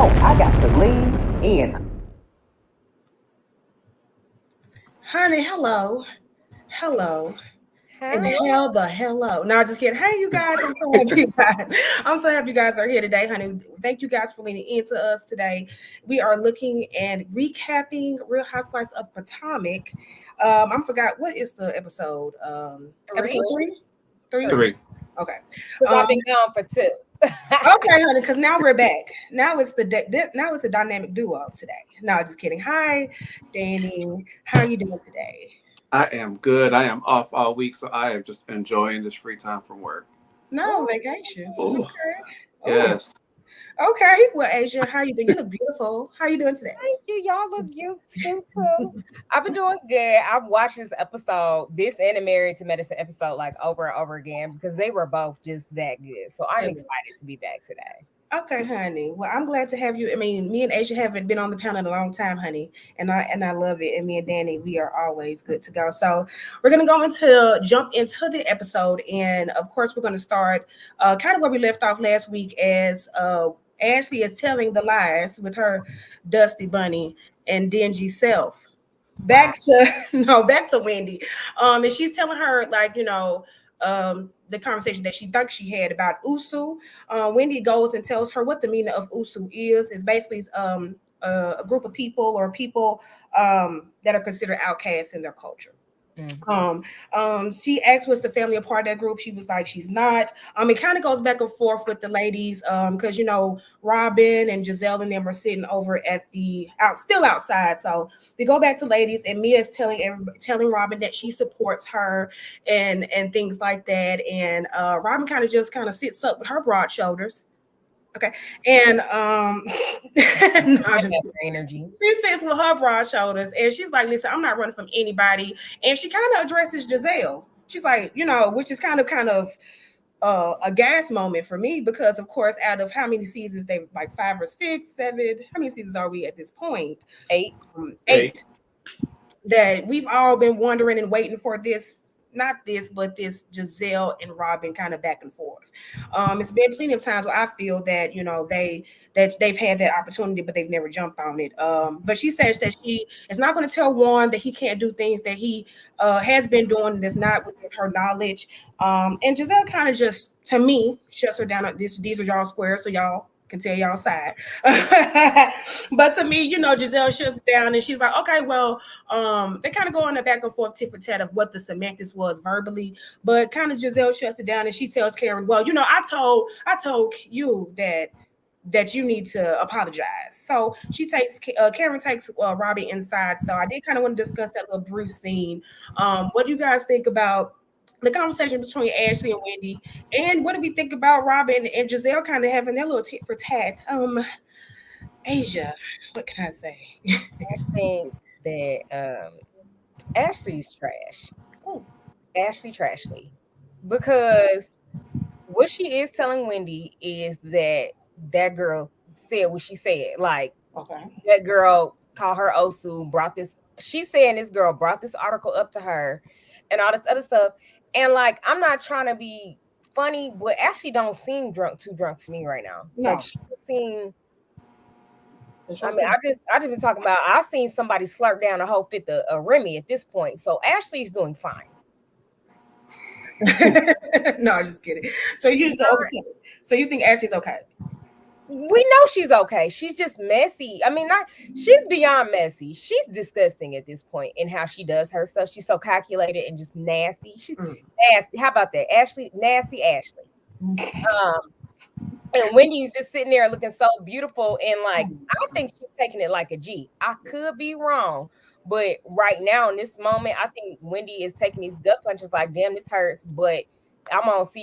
No, I got to lean in. Honey, hello. Hello. And Hi. hello. No, just kidding. Hey, you guys. I'm so happy you guys. I'm so happy you guys are here today, honey. Thank you guys for leaning into us today. We are looking and recapping Real Housewives of Potomac. I forgot what is the episode. Episode 3. three? Three? 3. Three. Okay. Because Um, I've been gone for 2. okay, honey, because now we're back. Now it's the dynamic duo today. No, just kidding. Hi, Danny. How are you doing today? I am good. I am off all week, so I am just enjoying this free time from work. No Ooh. vacation. Oh, Okay. Oh, yes. okay. Well, Asia, how you doing? You look beautiful. How you doing today? Thank you. Y'all look cute too. I've been doing good. I've watched this and the Married to Medicine episode like over and over again because they were both just that good. So I'm excited to be back today. Okay, honey. Well, I'm glad to have you. I mean, me and Asia haven't been on the panel in a long time, honey, and I love it. And me and Danny, we are always good to go. So we're gonna jump into the episode, and of course, we're gonna start kind of where we left off last week, as Ashley is telling the lies with her dusty bunny and dingy self. Back to Wendy. And she's telling her, like, the conversation that she thinks she had about Usu. Wendy goes and tells her what the meaning of Usu is. It's basically a group of people, or people that are considered outcasts in their culture. She asked, was the family a part of that group? She was like, she's not. It kind of goes back and forth with the ladies, because Robin and Giselle and them are sitting over at still outside. So we go back to ladies, and Mia's telling Robin that she supports her and things like that. And Robin kind of sits up with her broad shoulders. Okay. And no, just energy. she sits with her broad shoulders, and she's like, listen, I'm not running from anybody. And she kind of addresses Giselle. She's like, which is kind of a gas moment for me, because of course, out of how many seasons, they've like 5 or 6, 7, how many seasons are we at this point? 8. 8. That we've all been wondering and waiting for this. Not this, but this Giselle and Robin kind of back and forth. It's been plenty of times where I feel that they've had that opportunity, but they've never jumped on it. But she says that she is not going to tell Juan that he can't do things that he has been doing that's not within her knowledge. And Giselle kind of just, to me, shuts her down. These are y'all squares, so y'all can tell y'all side. But to me, Giselle shuts down, and she's like, okay, well, they kind of go on a back and forth tit for tat of what the semantics was verbally, but kind of Giselle shuts it down, and she tells Karen, well, I told you that you need to apologize. So Karen takes Robbie inside. So I did kind of want to discuss that little brief scene. What do you guys think about the conversation between Ashley and Wendy, and what do we think about Robin and Giselle kind of having their little tit for tat? Asia, what can I say? I think that Ashley's trash. Oh. Ashley Trashley. Because what she is telling Wendy is that girl said what she said. Like, Okay. that girl called her Osu, she's saying this girl brought this article up to her and all this other stuff. And like, I'm not trying to be funny, but Ashley don't seem too drunk to me right now. No. Like, she seem. I mean, I just been talking about. I've seen somebody slurp down a whole fifth of Remy at this point. So Ashley's doing fine. No, just kidding. So you think Ashley's okay? We know she's okay. She's just messy. I mean, she's beyond messy. She's disgusting at this point in how she does her stuff. She's so calculated and just nasty. She's nasty. How about that? Nasty Ashley. And Wendy's just sitting there looking so beautiful, and like, I think she's taking it like a G. I could be wrong, but right now in this moment, I think Wendy is taking these gut punches like, damn, this hurts, but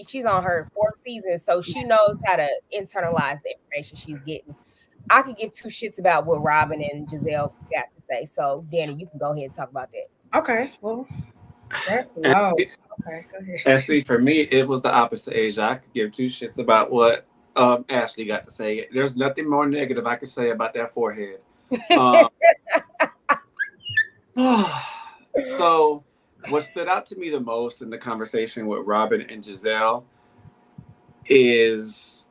she's on her 4th season, so she knows how to internalize the information she's getting. I could give 2 shits about what Robin and Giselle got to say. So Danny, you can go ahead and talk about that. Okay, well, that's no. Okay, go ahead. And see, for me, it was the opposite, Asia. I could give 2 shits about what Ashley got to say. There's nothing more negative I could say about that forehead. So what stood out to me the most in the conversation with Robin and Giselle is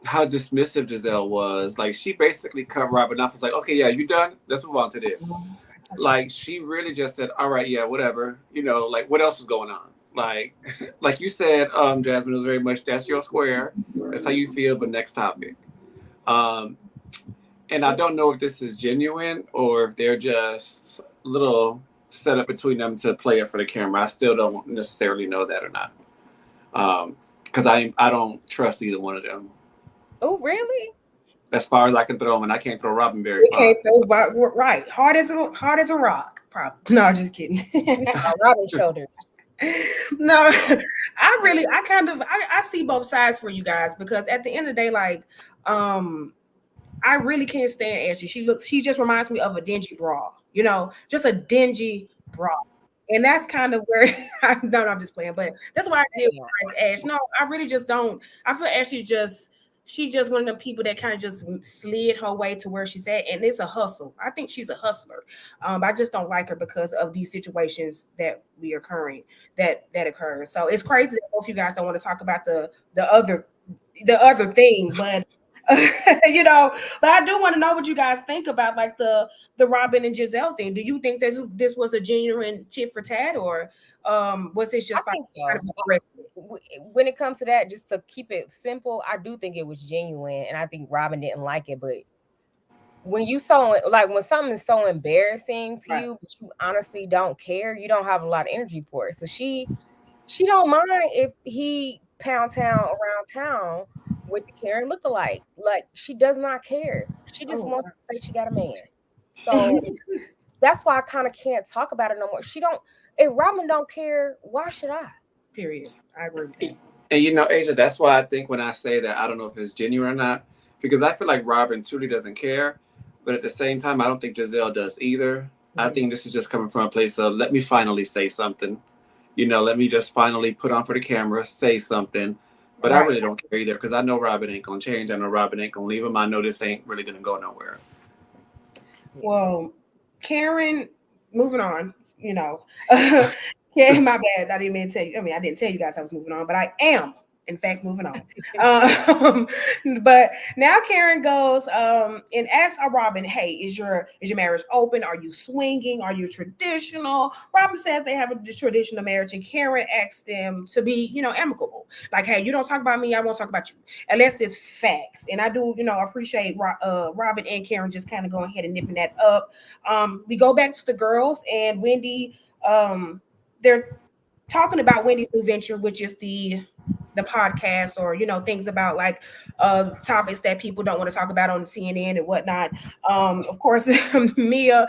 how dismissive Giselle was. Like she basically cut Robin off. It's like, okay, yeah, you done? Let's move on to this. Like she really just said, all right, yeah, whatever. Like what else is going on? Like, like you said, Jasmine, was very much that's your square. That's how you feel. But next topic. Um, and I don't know if this is genuine or if they're just little set up between them to play it for the camera. I still don't necessarily know that or not. Because I don't trust either one of them. Oh, really? As far as I can throw them, and I can't throw Robin very We far. can't throw right. Hard as a rock. Probably. No, I'm just kidding. Robin's shoulder. No, I see both sides for you guys because at the end of the day, like, I really can't stand Ashley. She just reminds me of a dingy bra, just a dingy bra. And that's kind of where no, I'm just playing, but that's why I did like Ash. No, I really just don't. I feel she's just one of the people that kind of just slid her way to where she's at, and it's a hustle. I think she's a hustler. I just don't like her because of these situations that that occur. So it's crazy that both you guys don't want to talk about the other thing, but but I do want to know what you guys think about like the Robin and Giselle thing. Do you think this was a genuine tit for tat, or was this just I like think so. When it comes to that, just to keep it simple, I do think it was genuine, and I think Robin didn't like it. But when when something is so embarrassing to you, but you honestly don't care, you don't have a lot of energy for it. So she don't mind if he pound town around town with the Karen lookalike. Like she does not care. She just wants to say she got a man. So that's why I kind of can't talk about it no more. She don't. If Robin don't care, why should I? Period. I agree with that. And Asia, that's why I think when I say that, I don't know if it's genuine or not, because I feel like Robin truly doesn't care, but at the same time, I don't think Giselle does either. I think this is just coming from a place of let me finally say something. Let me just finally put on for the camera, say something. But I really don't care either because I know Robin ain't gonna change. I know Robin ain't gonna leave him. I know this ain't really gonna go nowhere. Well, Karen, moving on. Yeah, my bad. I didn't mean to tell you. I mean, I didn't tell you guys I was moving on, but I am, in fact, moving on. But now Karen goes and asks Robin, "Hey, is your marriage open? Are you swinging? Are you traditional?" Robin says they have a traditional marriage, and Karen asks them to be, amicable. Like, "Hey, you don't talk about me, I won't talk about you, unless it's facts." And I do, appreciate Robin and Karen just kind of going ahead and nipping that up. We go back to the girls and Wendy. They're talking about Wendy's new venture, which is the podcast, or things about like topics that people don't want to talk about on CNN and whatnot. Of course, Mia,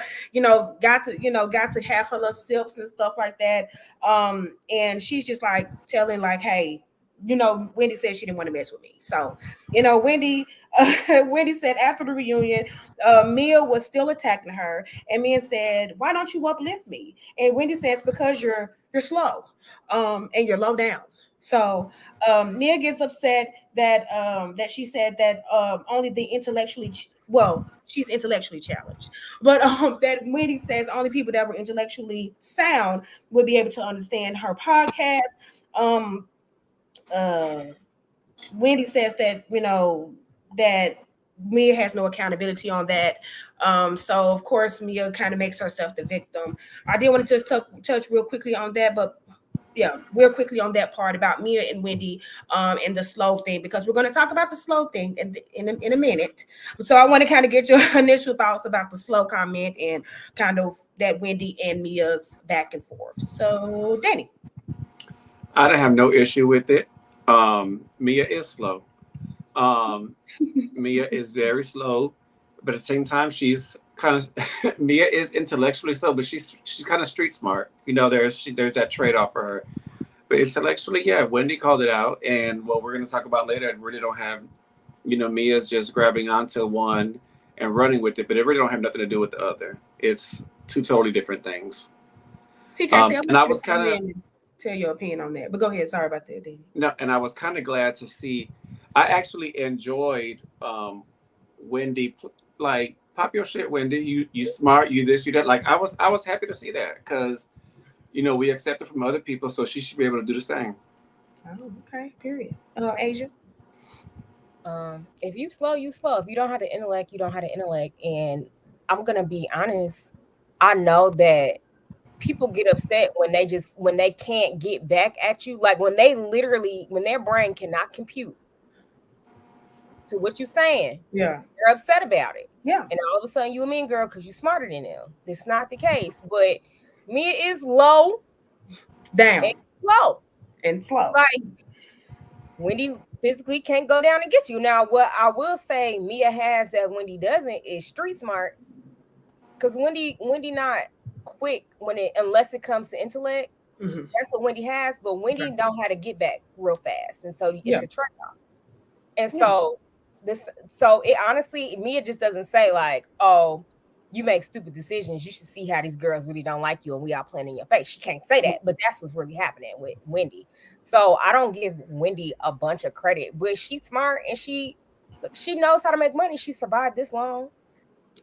got to have her little sips and stuff like that. And she's just like telling like, "Hey, Wendy said she didn't want to mess with me." So, Wendy said after the reunion, Mia was still attacking her, and Mia said, "Why don't you uplift me?" And Wendy says, "Because you're slow, and you're low down." So Mia gets upset that she said that only the she's intellectually challenged, but that Wendy says only people that were intellectually sound would be able to understand her podcast. Um, Wendy says that that Mia has no accountability on that. So of course Mia kind of makes herself the victim. I did want to just touch real quickly on that, but yeah, real quickly on that part about Mia and Wendy and the slow thing, because we're going to talk about the slow thing in a minute. So I want to kind of get your initial thoughts about the slow comment and kind of that Wendy and Mia's back and forth. So Danny. I don't have no issue with it. Mia is slow. Mia is very slow, but at the same time, she's kind of Mia is intellectually slow, but she's kind of street smart. There's that trade off for her. But intellectually, yeah, Wendy called it out, and what we're going to talk about later, I really don't have, Mia's just grabbing onto one and running with it, but it really don't have nothing to do with the other. It's two totally different things. TK, and I was kind of tell your opinion on that, but go ahead. Sorry about that, Danny. No, and I was kind of glad to see. I actually enjoyed Wendy. Like, pop your shit, Wendy. You smart. You this. You that. Like, I was happy to see that because we accept it from other people, so she should be able to do the same. Oh, okay. Period. Asia. If you slow, you slow. If you don't have the intellect, you don't have the intellect. And I'm gonna be honest. I know that people get upset when they can't get back at you. Like when their brain cannot compute to what you're saying, Yeah. they're upset about it. Yeah. And all of a sudden you a mean girl because you're smarter than them. That's not the case. But Mia is low Down and slow. and slow. Like Wendy physically can't go down and get you. Now, what I will say Mia has that Wendy doesn't is street smarts. Because Wendy not quick unless it comes to intellect. Mm-hmm. That's what Wendy has, but Wendy Okay. don't how to get back real fast, and so Yeah. it's a trade off. And Yeah. so it honestly, Mia just doesn't say like, "Oh, you make stupid decisions. You should see how these girls really don't like you, and we all playing in your face." She can't say that, but that's what's really happening with Wendy. So I don't give Wendy a bunch of credit, but she's smart and she knows how to make money. She survived this long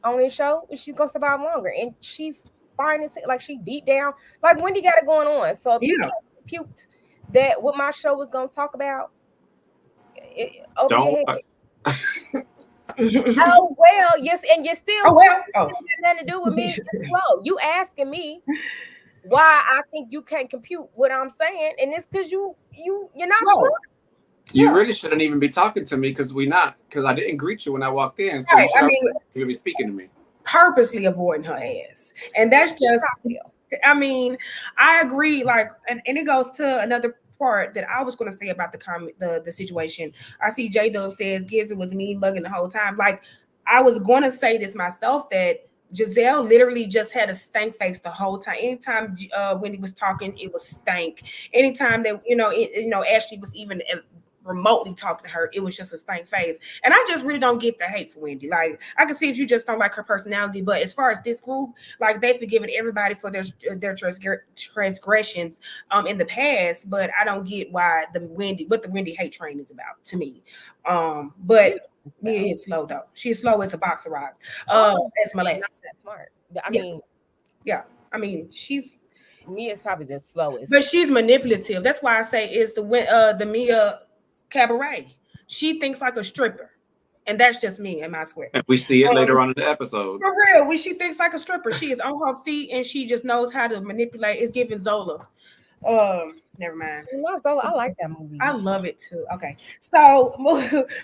on this show, and she's gonna survive longer. And she's fine as like she beat down like Wendy got it going on. So if you Yeah. can't compute that what my show was gonna talk about, over your Don't. head. Oh well, yes, and you're still Oh well. Oh. got nothing to do with me. It's slow. You asking me why I think you can't compute what I'm saying, and it's because you're not Slow. smart. You Yeah. really shouldn't even be talking to me because I didn't greet you when I walked in. So Right. you should I mean, you be speaking to me. purposely avoiding her ass, and that's just. I mean, I agree. Like, and it goes to another part that I was going to say about the situation. I see J Dub says Gizzy was mean mugging the whole time. Like, I was going to say this myself that Giselle literally just had a stank face the whole time. Anytime when he was talking, it was stank. Anytime that Ashley was even remotely talking to her, it was just a stank face. And I just really don't get the hate for Wendy. Like, I can see if you just don't like her personality, but as far as this group, like, they've forgiven everybody for their transgressions in the past, but I don't get why the Wendy hate train is about to me. But Mia is slow though. She's slow as a box of rocks. As my last. Not that smart. I Yeah. mean, Yeah. I mean, she's Mia's probably the slowest. but she's manipulative. That's why I say it's the Mia cabaret. She thinks like a stripper, and that's just me and my swear. And we see it later on in the episode. For real, when she thinks like a stripper, she is on her feet and she just knows how to manipulate. It's giving Zola. Never mind. Not Zola. I like that movie. I love it too. Okay, so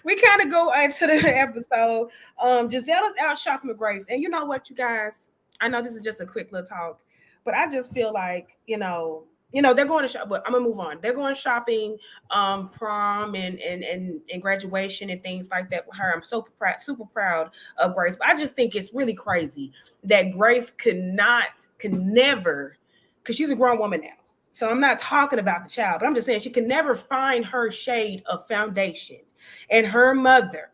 we kind of go into the episode. Giselle's out shopping with Grace, and you know what, you guys? I know this is just a quick little talk, but I just feel like they're going to shop. But I'm gonna move on. They're going prom and graduation and things like that for her. I'm so super proud of Grace. But I just think it's really crazy that Grace could never, because she's a grown woman now. So I'm not talking about the child, but I'm just saying she can never find her shade of foundation. And her mother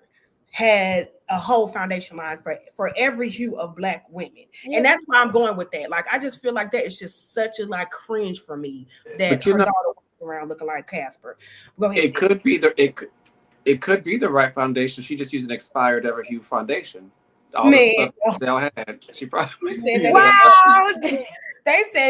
had a whole foundation line for every hue of Black women. Yeah. And that's why I'm going with that. Like, I just feel like that is just such a cringe for me that her daughter walks around looking like Casper. Go ahead. It could be the right foundation. She just used an expired every hue foundation. All the stuff they all had. She probably wow.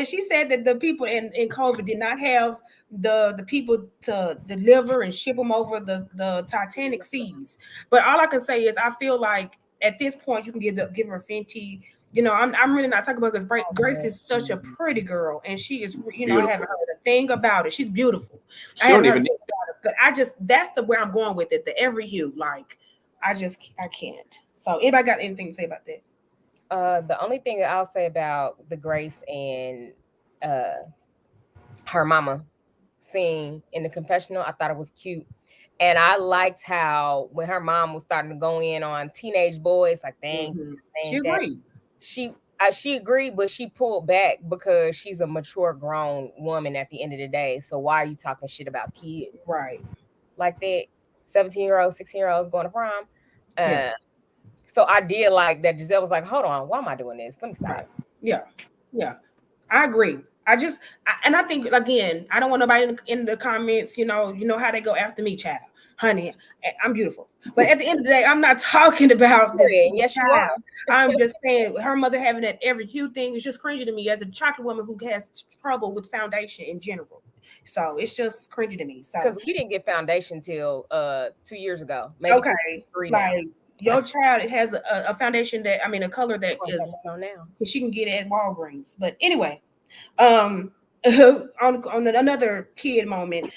She said that the people in COVID did not have the people to deliver and ship them over the Titanic seas. But all I can say is I feel like at this point you can give her Fenty. I'm really not talking about because Grace is such a pretty girl and she is I haven't heard a thing about it. She's beautiful. She don't even need it, but that's where I'm going with it. The every hue, like I can't. So anybody got anything to say about that? The only thing that I'll say about the Grace and her mama scene in the confessional, I thought it was cute. And I liked how when her mom was starting to go in on teenage boys, like she agreed. She agreed, but she pulled back because she's a mature grown woman at the end of the day. So why are you talking shit about kids? Right. Like that 17-year-old, 16-year-olds going to prom. So I did like that Giselle was like, hold on, why am I doing this? Let me stop. Right. Yeah. I agree. I think, again, I don't want nobody in the comments, you know how they go after me, child. Honey, I'm beautiful. But at the end of the day, I'm not talking about this. Yes, you are. I'm just saying her mother having that every hue thing is just cringy to me as a chocolate woman who has trouble with foundation in general. So it's just cringy to me. So Because we didn't get foundation till 2 years ago, maybe okay, 3 now. like your child has a foundation that, I mean, a color that We're gonna is, have none on now. she can get it at Walgreens. But anyway, on another kid moment,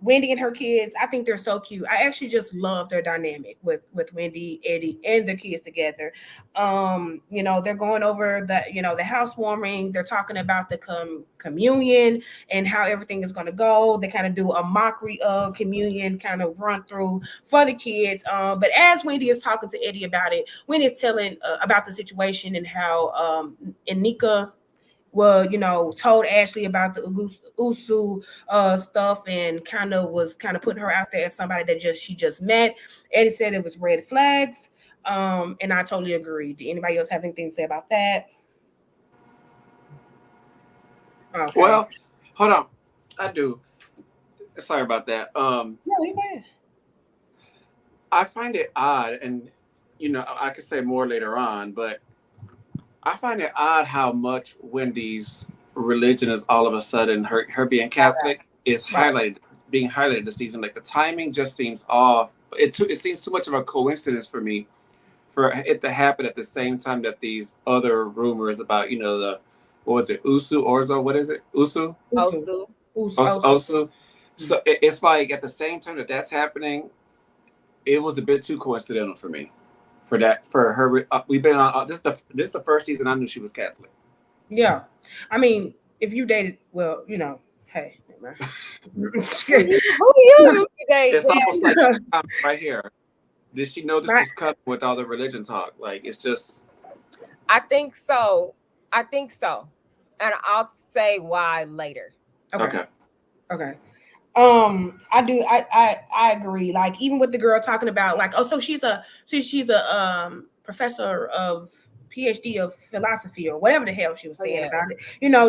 Wendy and her kids, I think they're so cute. I actually just love their dynamic with Wendy, Eddie, and their kids together. They're going over the housewarming. They're talking about the communion and how everything is going to go. They kind of do a mockery of communion, kind of run through for the kids. But as Wendy is talking to Eddie about it, Wendy is telling about the situation and how and Nika, well, told Ashley about the Usu stuff, and was kind of putting her out there as somebody that she just met. Eddie said it was red flags, and I totally agree. Do anybody else have anything to say about that? Okay. Well, hold on. I do. Sorry about that. No, you bad. I find it odd, and I could say more later on, but I find it odd how much Wendy's religion is all of a sudden her being Catholic is Right. being highlighted this season. Like the timing just seems off. It seems too much of a coincidence for me for it to happen at the same time that these other rumors about the what was it, Usu Orzo, what is it, Usu Usu. Also, Usu. Usu. Osu. So it's like at the same time that that's happening, it was a bit too coincidental for me. For her, we've been on this is the first season I knew she was Catholic. Yeah. I mean, if you dated, well, hey. who you today? It's almost like right here. Did she know this Right. was coming with all the religion talk? Like it's just I think so. I think so. And I'll say why later. Okay. okay. Okay. I do. I agree. Like even with the girl talking about like, oh, so she's a professor of PhD of philosophy or whatever the hell she was Oh, saying yeah. about it.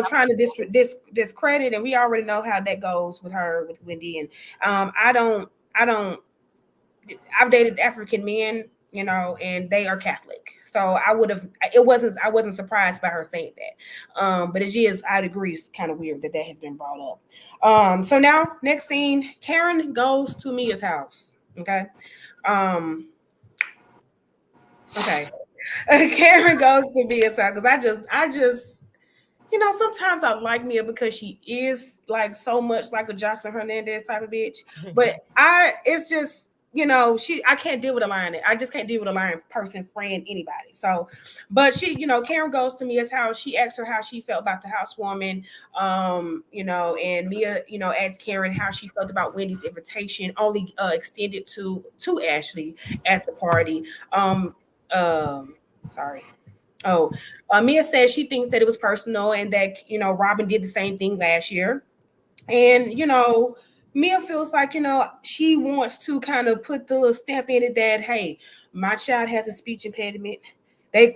Trying to discredit, and we already know how that goes with her with Wendy. And I don't. I've dated African men, and they are Catholic. So I wasn't surprised by her saying that. But as she is, I'd agree, it's kind of weird that has been brought up. So now next scene, Karen goes to Mia's house. Okay. Um, okay. Karen goes to Mia's house because I just sometimes I like Mia because she is like so much like a Jocelyn Hernandez type of bitch. But it's just, I can't deal with a lying. I just can't deal with a lying person, friend, anybody. So, but Karen goes to Mia's house. She asks her how she felt about the housewarming, and Mia, asks Karen how she felt about Wendy's invitation, only extended to Ashley at the party. Sorry. Oh, Mia says she thinks that it was personal and that, Robin did the same thing last year. And, Mia feels like, she wants to kind of put the little stamp in it that, hey, my child has a speech impediment. They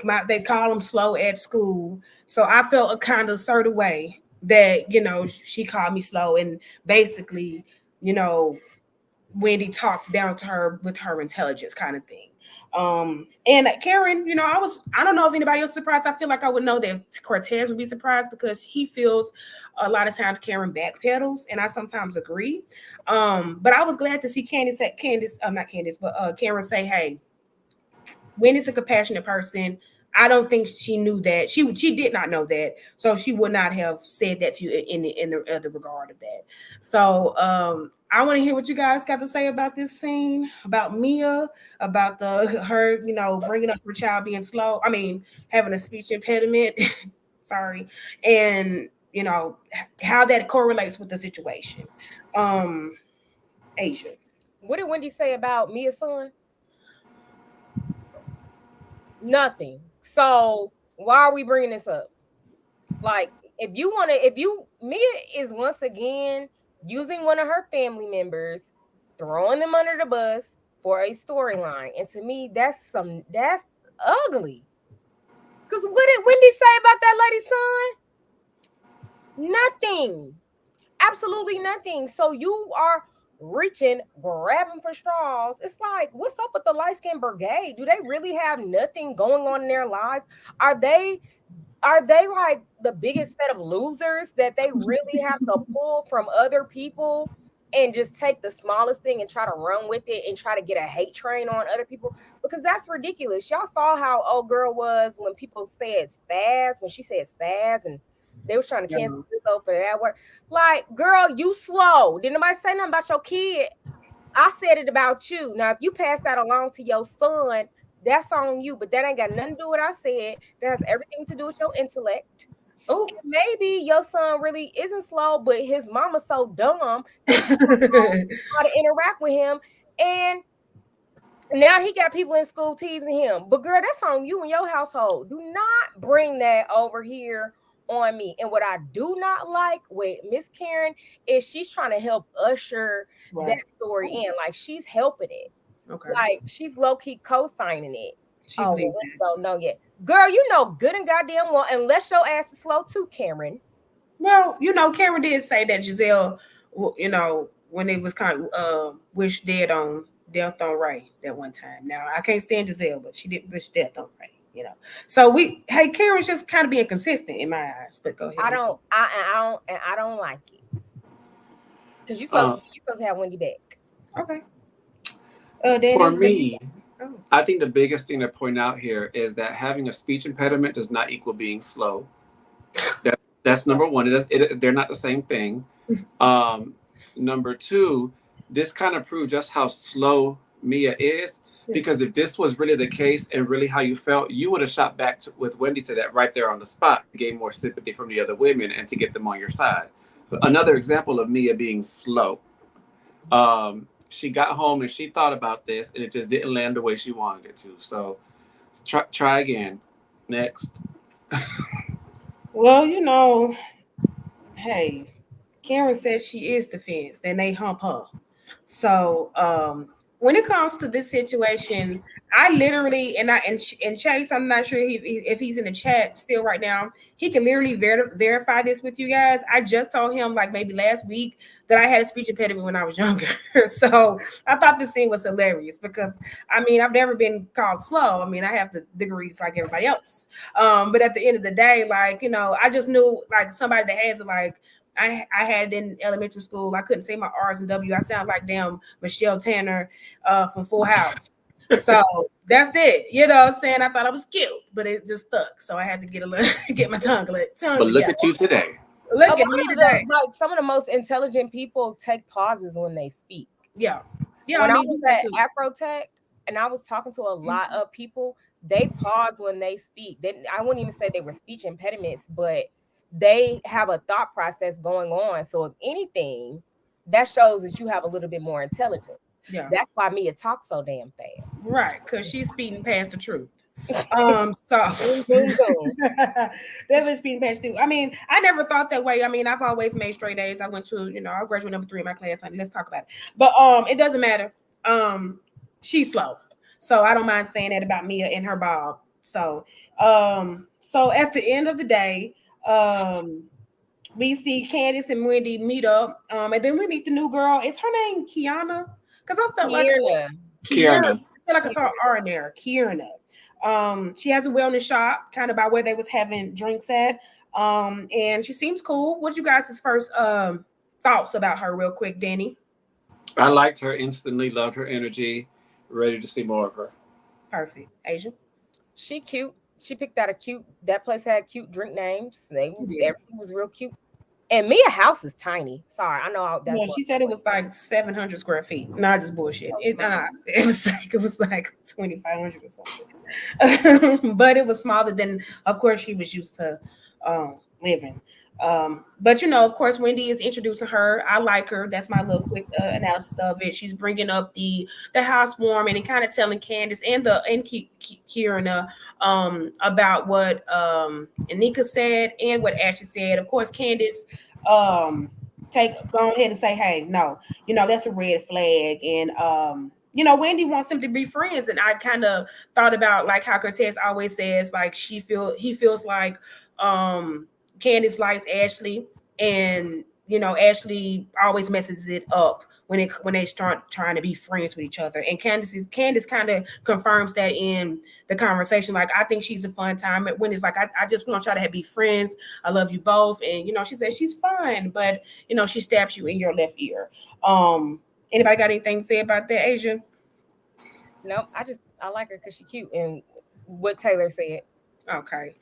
call them slow at school. So I felt a kind of certain way that, she called me slow and basically, you know, Wendy talks down to her with her intelligence kind of thing. And Karen, I don't know if anybody else surprised. I feel like I would know that Cortez would be surprised because he feels a lot of times Karen backpedals, and I sometimes agree. But I was glad to see not Candace, but Karen say, hey, Wendy's a compassionate person. I don't think she knew that. She did not know that, so she would not have said that to you in the other regard of that. So I want to hear what you guys got to say about this scene, about Mia, about her, bringing up her child being slow. I mean, having a speech impediment. Sorry, and how that correlates with the situation. Asia. What did Wendy say about Mia's son? Nothing. So why are we bringing this up? Like, Mia is once again using one of her family members, throwing them under the bus for a storyline. And to me, that's ugly. Because what did Wendy say about that lady's son? Nothing. Absolutely nothing. So you are reaching, grabbing for straws. It's like, what's up with the light skin brigade? Do they really have nothing going on in their lives? Are they are they like the biggest set of losers that they really have to pull from other people and just take the smallest thing and try to run with it and try to get a hate train on other people? Because that's ridiculous. Y'all saw how old girl was when people said spaz, when she said spaz, and they was trying to cancel Yeah. this over that word. Like, girl, you slow. Didn't nobody say nothing about your kid? I said it about you. Now, if you pass that along to your son, that's on you, but that ain't got nothing to do with what I said. That has everything to do with your intellect. Oh. And maybe your son really isn't slow, but his mama's so dumb that she don't know how to interact with him. And now he got people in school teasing him. But girl, that's on you and your household. Do not bring that over here on me. And what I do not like with Miss Karen is she's trying to help usher that Right. story in. Like she's helping it. Okay. Like she's low-key co-signing it. She Oh, well, believes we that. don't know yet. Girl, you know good and goddamn well, unless your ass is slow too, Cameron. Well, Karen did say that Giselle, when it was kind of wished death on Ray that one time. Now I can't stand Giselle, but she didn't wish death on Ray. So Karen's just kind of being consistent in my eyes. But go ahead. I don't like it. Because Uh, you're supposed to have Wendy back. Okay. for Danny. me, Oh. I think the biggest thing to point out here is that having a speech impediment does not equal being slow. That's number one. They're not the same thing. Number two, this kind of proved just how slow Mia is. Because if this was really the case and really how you felt, you would have shot back with Wendy to that right there on the spot to gain more sympathy from the other women and to get them on your side. Another example of Mia being slow. She got home and she thought about this and it just didn't land the way she wanted it to. So try again. Next. Well, hey, Karen says she is the fence, then they hump her. So when it comes to this situation, I literally and Chase, I'm not sure if he's in the chat still right now. He can literally verify this with you guys. I just told him like maybe last week that I had a speech impediment when I was younger. So I thought this scene was hilarious because I mean I've never been called slow. I mean I have the degrees like everybody else. But at the end of the day, like I just knew like somebody that has it like. I had in elementary school. I couldn't say my R's and W. I sound like damn Michelle Tanner from Full House. So that's it. You know what I'm saying? I thought I was cute, but it just stuck. So I had to get my tongue But together. look at you today. Look at me today. Like some of the most intelligent people take pauses when they speak. Yeah. Yeah. When I I mean, was at Afrotech and I was talking to a lot of people, they pause when they speak. I wouldn't even say they were speech impediments, but they have a thought process going on. So if anything, that shows that you have a little bit more intelligence. Yeah. That's why Mia talks so damn fast. Right, because she's speeding past the truth. So that was speeding past the truth. I mean, I never thought that way. I mean, I've always made straight A's. I went to, I graduated number 3 in my class. Honey. Let's talk about it. But it doesn't matter. She's slow. So I don't mind saying that about Mia and her Bob. So at the end of the day, we see Candace and Wendy meet up. And then we meet the new girl. Is her name Kiana? Because I felt like Kierna. I feel like I saw R in there. Kierna. She has a wellness shop kind of by where they was having drinks at. And she seems cool. What's you guys' first thoughts about her real quick, Danny? I liked her instantly, loved her energy, ready to see more of her. Perfect. Asia? She cute. She picked out that place had cute drink names. Everything was real cute. And Mia house is tiny. Sorry, I know that's she said it was like 700 square feet. Not just bullshit. It was like 2,500 or something. But it was smaller than, of course, she was used to living. But of course, Wendy is introducing her. I like her. That's my little quick analysis of it. She's bringing up the housewarming and kind of telling Candace and Kierna about what Anika said and what Ashley said. Of course, Candace go ahead and say, hey, no, that's a red flag. And Wendy wants them to be friends. And I kind of thought about like how Cortez always says, like he feels like Candace likes Ashley, and Ashley always messes it up when they start trying to be friends with each other. And Candace kind of confirms that in the conversation. Like, I think she's a fun time. When it's like, I just want y'all to be friends. I love you both. And she says she's fun, but she stabs you in your left ear. Anybody got anything to say about that, Asia? Nope, I like her because she's cute and what Taylor said. Okay.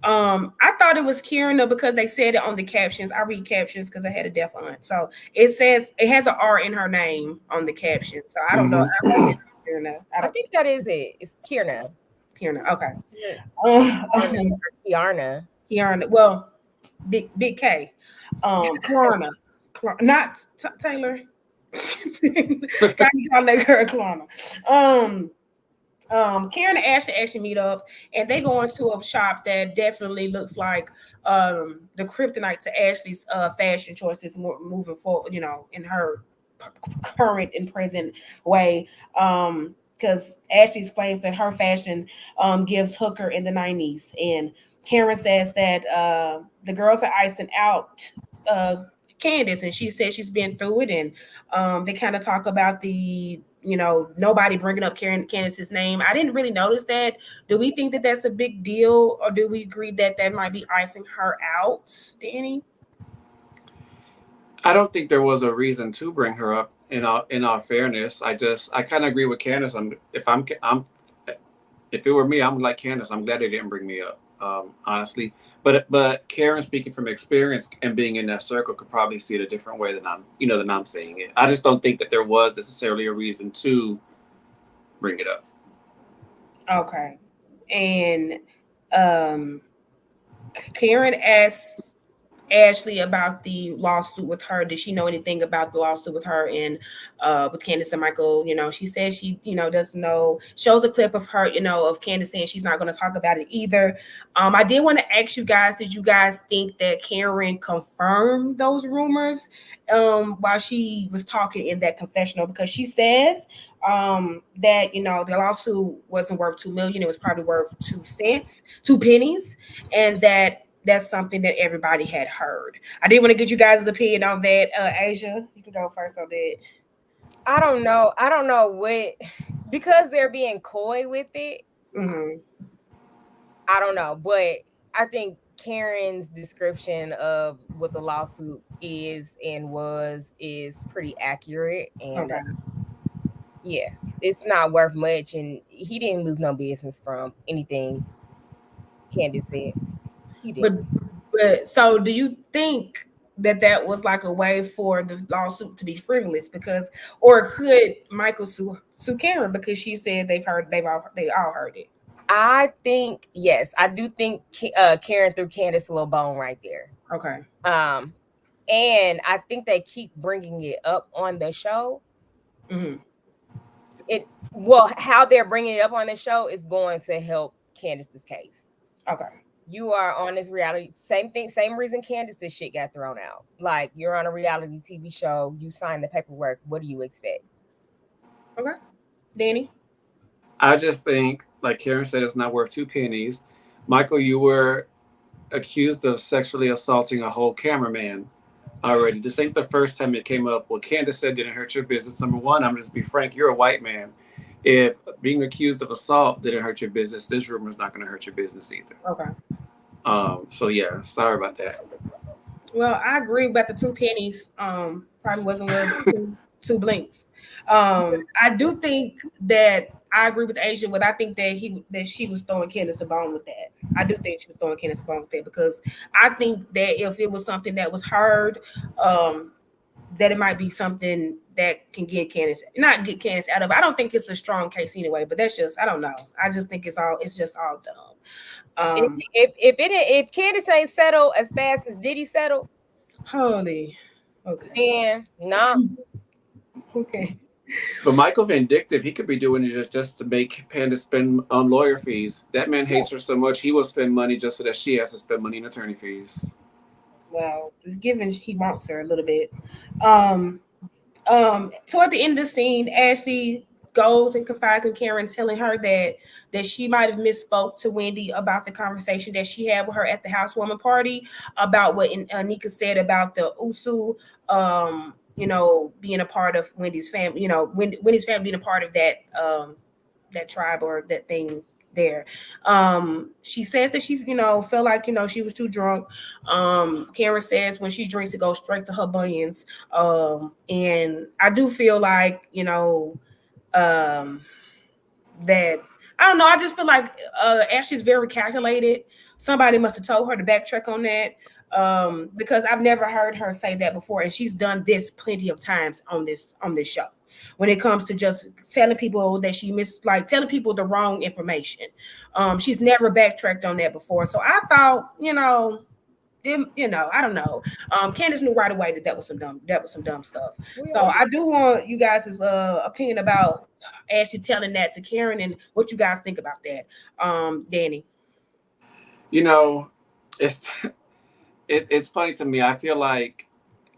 I thought it was Kieran though, because they said it on the captions. I read captions because I had a deaf aunt. So it says it has an R in her name on the caption. So I don't know. I wrote it Kieran. I think that is it. It's Kierna. Kieran. Okay. Kiarna. Kieran. Well, big K. Klarna. Not Taylor. Got me calling that girl Klarna. Karen and Ashley actually meet up, and they go into a shop that definitely looks like the kryptonite to Ashley's fashion choices moving forward, in her current and present way. Because Ashley explains that her fashion gives hooker in the 90s, and Karen says that the girls are icing out Candace, and she says she's been through it, and they kind of talk about the nobody bringing up Candace's name. I didn't really notice that. Do we think that that's a big deal, or do we agree that might be icing her out, Danny? I don't think there was a reason to bring her up. In all fairness, I kind of agree with Candace. If it were me, I'm like Candace. I'm glad they didn't bring me up. Honestly, but Karen, speaking from experience and being in that circle, could probably see it a different way than I'm seeing it. I just don't think that there was necessarily a reason to bring it up. Okay. And Karen asks Ashley about the lawsuit with her. Did she know anything about the lawsuit with her and with Candace and Michael? She says she doesn't know. Shows a clip of her of Candace saying she's not going to talk about it either. I did want to ask you guys, did you guys think that Karen confirmed those rumors while she was talking in that confessional? Because she says that the lawsuit wasn't worth $2 million, it was probably worth 2 cents, 2 pennies, and that's something that everybody had heard. I did want to get you guys' opinion on that. Asia, you can go first on that. I don't know what, because they're being coy with it. Mm-hmm. I don't know, but I think Karen's description of what the lawsuit is and is pretty accurate, and Okay. yeah, it's not worth much, and he didn't lose no business from anything Candace said. He did. But so do you think that was like a way for the lawsuit to be frivolous? Because, or could Michael sue Karen because she said they all heard it? I think, yes, I do think Karen threw Candace a little bone right there. Okay. And I think they keep bringing it up on the show. Mm-hmm. How they're bringing it up on the show is going to help Candace's case. Okay. You are on this reality, same thing, same reason Candace's shit got thrown out. Like, you're on a reality TV show, you signed the paperwork. What do you expect? Okay. Danny? I just think, like Karen said, it's not worth 2 pennies. Michael, you were accused of sexually assaulting a whole cameraman already. This ain't the first time it came up. What Candace said didn't hurt your business. Number one, I'm just be frank, you're a white man. If being accused of assault didn't hurt your business, this rumor is not going to hurt your business either. Okay. So yeah, sorry about that. Well, I agree about the 2 pennies. Probably wasn't worth two blinks. I do think that I agree with Asia, but I think that she was throwing Candace a bone with that. I do think she was throwing Candace a bone with that, because I think that if it was something that was heard, that it might be something that can not get Candace out of. I don't think it's a strong case anyway, but that's just, I don't know. I just think it's just all dumb. If Candace ain't settled as fast as Diddy settled, holy, okay, then nah. Okay. But Michael vindictive, he could be doing it just to make Panda spend on lawyer fees. That man hates her so much, he will spend money just so that she has to spend money in attorney fees. Well, it's given he wants her a little bit. Toward the end of the scene, Ashley goes and confides in Karen, telling her that she might have misspoke to Wendy about the conversation that she had with her at the housewarming party, about what Nika said about the Usu being a part of Wendy's family, Wendy's family being a part of that tribe or that thing there. She says that she, felt like, she was too drunk. Karen says when she drinks, it goes straight to her bunions. And I do feel like, um, that I don't know. I just feel like Ashley's very calculated. Somebody must have told her to backtrack on that, because I've never heard her say that before, and she's done this plenty of times on this show. When it comes to just telling people that like telling people the wrong information, she's never backtracked on that before. So I thought, I don't know. Candace knew right away that was some dumb stuff. So I do want you guys' opinion about Ashley telling that to Karen and what you guys think about that. Danny. It's it's funny to me. I feel like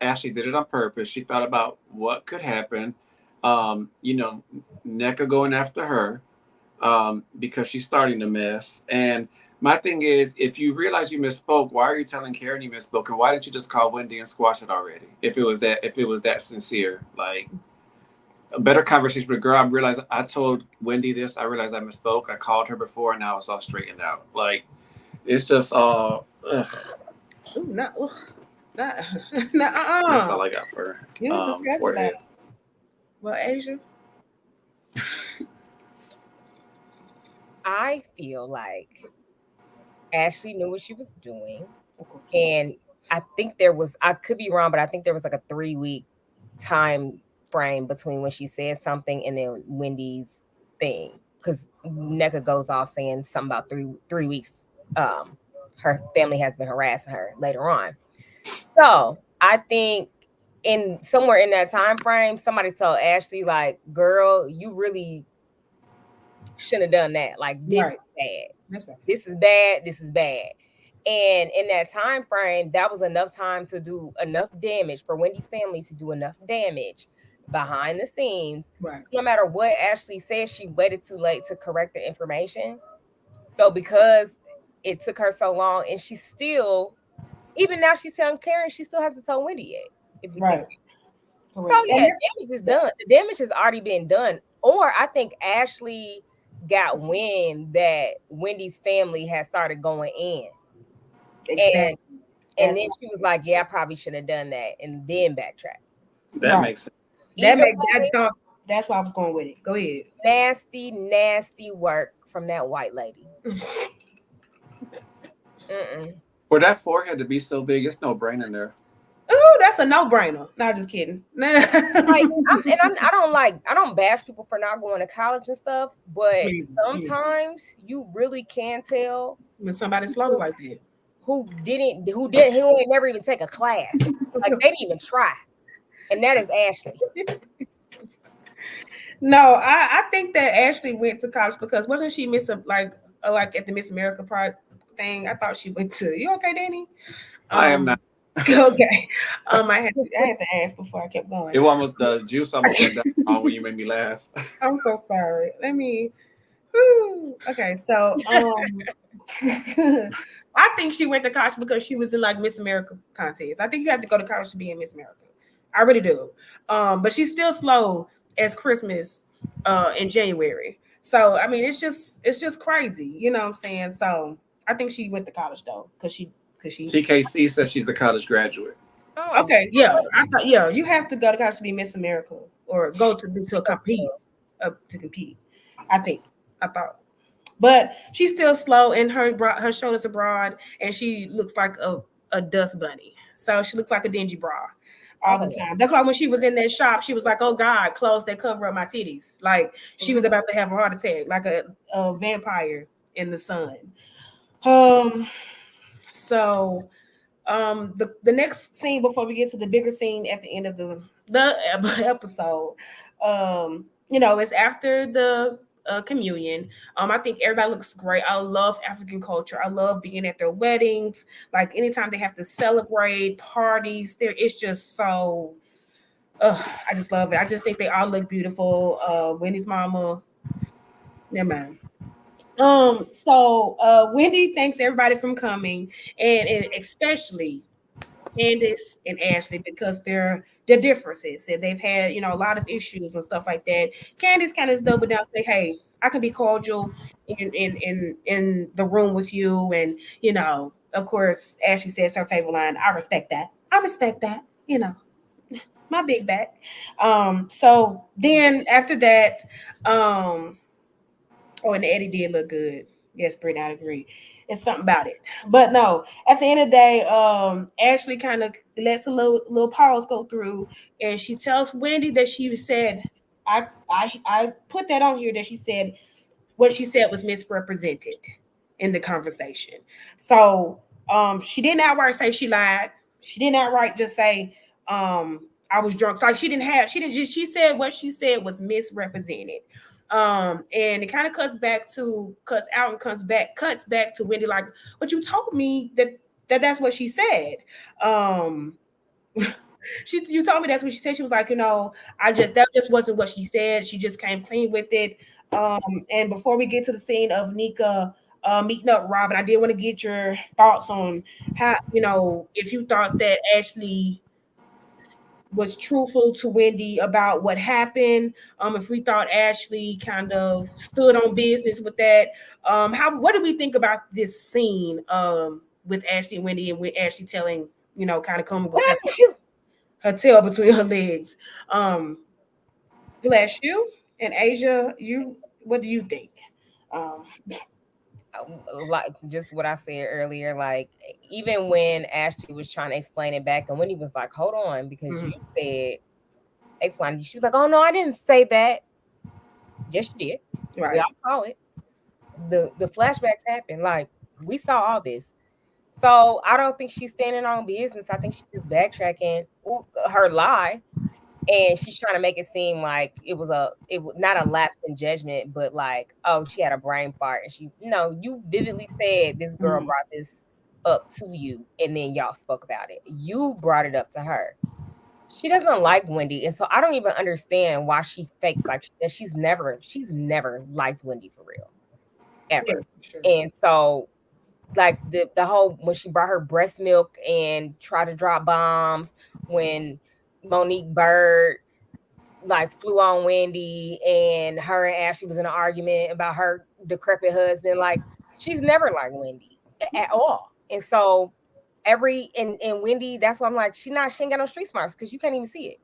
Ashley did it on purpose. She thought about what could happen. NECA going after her, because she's starting to mess. And my thing is, if you realize you misspoke, why are you telling Karen you misspoke? And why didn't you just call Wendy and squash it already? If it was that sincere, like a better conversation with a girl. I realized I told Wendy this. I realized I misspoke. I called her before, and now it's all straightened out. Like it's just all. Ugh. Ooh, not. Not. That's all I got for that. Well, Asia. I feel like Ashley knew what she was doing, and I think I could be wrong, but I think there was like a 3-week time frame between when she said something and then Wendy's thing, because NECA goes off saying something about three weeks. Her family has been harassing her later on, so I think somewhere in that time frame, somebody told Ashley, like, "Girl, you really shouldn't have done that. Like, this is bad. That's right. This is bad. This is bad." And in that time frame, that was enough time to do enough damage for Wendy's family to do enough damage behind the scenes. Right. No matter what Ashley said, she waited too late to correct the information. So because it took her so long, and she still, even now she's telling Karen, she still hasn't told Wendy yet. If you think. So yeah, damage is done. The damage has already been done. Or I think Ashley got wind that Wendy's family had started going in. Exactly. And then she was like, "Yeah, I probably should have done that," and then backtrack. That makes sense. That's why I was going with it. Go ahead. Nasty, nasty work from that white lady. For that forehead to be so big, it's no brainer there. Ooh, that's a no-brainer. No, just kidding. I don't bash people for not going to college and stuff, but sometimes you really can tell when somebody's slow like that. Who ain't never even take a class. Like, they didn't even try. And that is Ashley. No, I think that Ashley went to college because wasn't she like at the Miss America Pride thing? I thought she went to. You okay, Danny? I am not. Okay. I had to ask before I kept going. It almost the juice almost went down when you made me laugh. I'm so sorry. Let me. Okay, so I think she went to college because she was in like Miss America contest. I think you have to go to college to be in Miss America. I really do. But she's still slow as Christmas in January. So I mean, it's just crazy. You know what I'm saying? So I think she went to college though, because she. TKC says she's a college graduate. Oh, okay, yeah. I thought, you have to go to college to be Miss America or go to compete. I thought, but she's still slow, and her shoulders are broad, and she looks like a dust bunny. So she looks like a dingy bra all the time. That's why when she was in that shop, she was like, "Oh God, clothes that cover up my titties." Like she was about to have a heart attack, like a vampire in the sun. So the next scene before we get to the bigger scene at the end of the episode, it's after the communion. I think everybody looks great. I love African culture. I love being at their weddings. Like anytime they have to celebrate parties, it's just so. I just love it. I just think they all look beautiful. Wendy's mama, never mind. So Wendy thanks everybody for coming, and especially Candace and Ashley because their differences and they've had a lot of issues and stuff like that. Candace kind of doubled down, say, "Hey, I can be cordial in the room with you," and of course, Ashley says her favorite line, "I respect that. I respect that." My big back. So then after that, oh, and Eddie did look good. Yes, Brittany, I agree. It's something about it. But no, at the end of the day, Ashley kind of lets a little pause go through, and she tells Wendy that she said, I put that on here that she said what she said was misrepresented in the conversation. So she didn't outright say she lied. She didn't outright just say I was drunk. Like she said what she said was misrepresented. And it kind of cuts back to Wendy, like, but you told me that's what she said. Um you told me that's what she said. She was like, that just wasn't what she said. She just came clean with it. And before we get to the scene of Nika meeting up Robin, I did want to get your thoughts on how, if you thought that Ashley was truthful to Wendy about what happened. If we thought Ashley kind of stood on business with that. What do we think about this scene with Ashley and Wendy, and with Ashley telling, kind of coming with her tail between her legs? Bless you. And Asia, what do you think? Um, Like just what I said earlier, like even when Ashley was trying to explain it back, and when he was like, "Hold on," because you said explain, she was like, "Oh no, I didn't say that." Yes, you did. We right. all saw it. The flashbacks happened. Like we saw all this. So I don't think she's standing on business. I think she's just backtracking her lie, and she's trying to make it seem like it was not a lapse in judgment, but like, oh, she had a brain fart, and she no, you vividly said this girl Mhm. brought this up to you, and then y'all spoke about it. You brought it up to her. She doesn't like Wendy, and so I don't even understand why she fakes like that. She's never liked Wendy for real, Yeah, ever. for sure. And so like the whole when she brought her breast milk and tried to drop bombs, when Monique Bird like flew on Wendy, and her and Ashley was in an argument about her decrepit husband. Like she's never liked Wendy at all. And so and Wendy, that's why I'm like, she ain't got no street smarts because you can't even see it.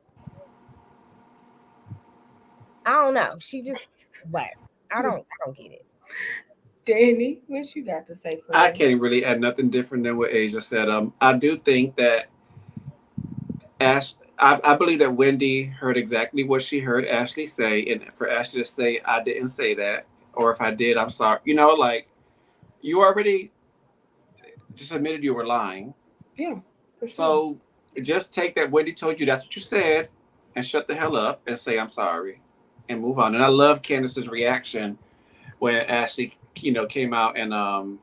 I don't know. She just what? I don't get it. Danny, what you got to say for I that? can't really add nothing different than what Asia said. I do think that I believe that Wendy heard exactly what she heard Ashley say, and for Ashley to say, "I didn't say that," or if I did, I'm sorry. Like you already just admitted you were lying. Yeah, for sure. So just take that Wendy told you that's what you said, and shut the hell up and say I'm sorry, and move on. And I love Candace's reaction when Ashley, came out and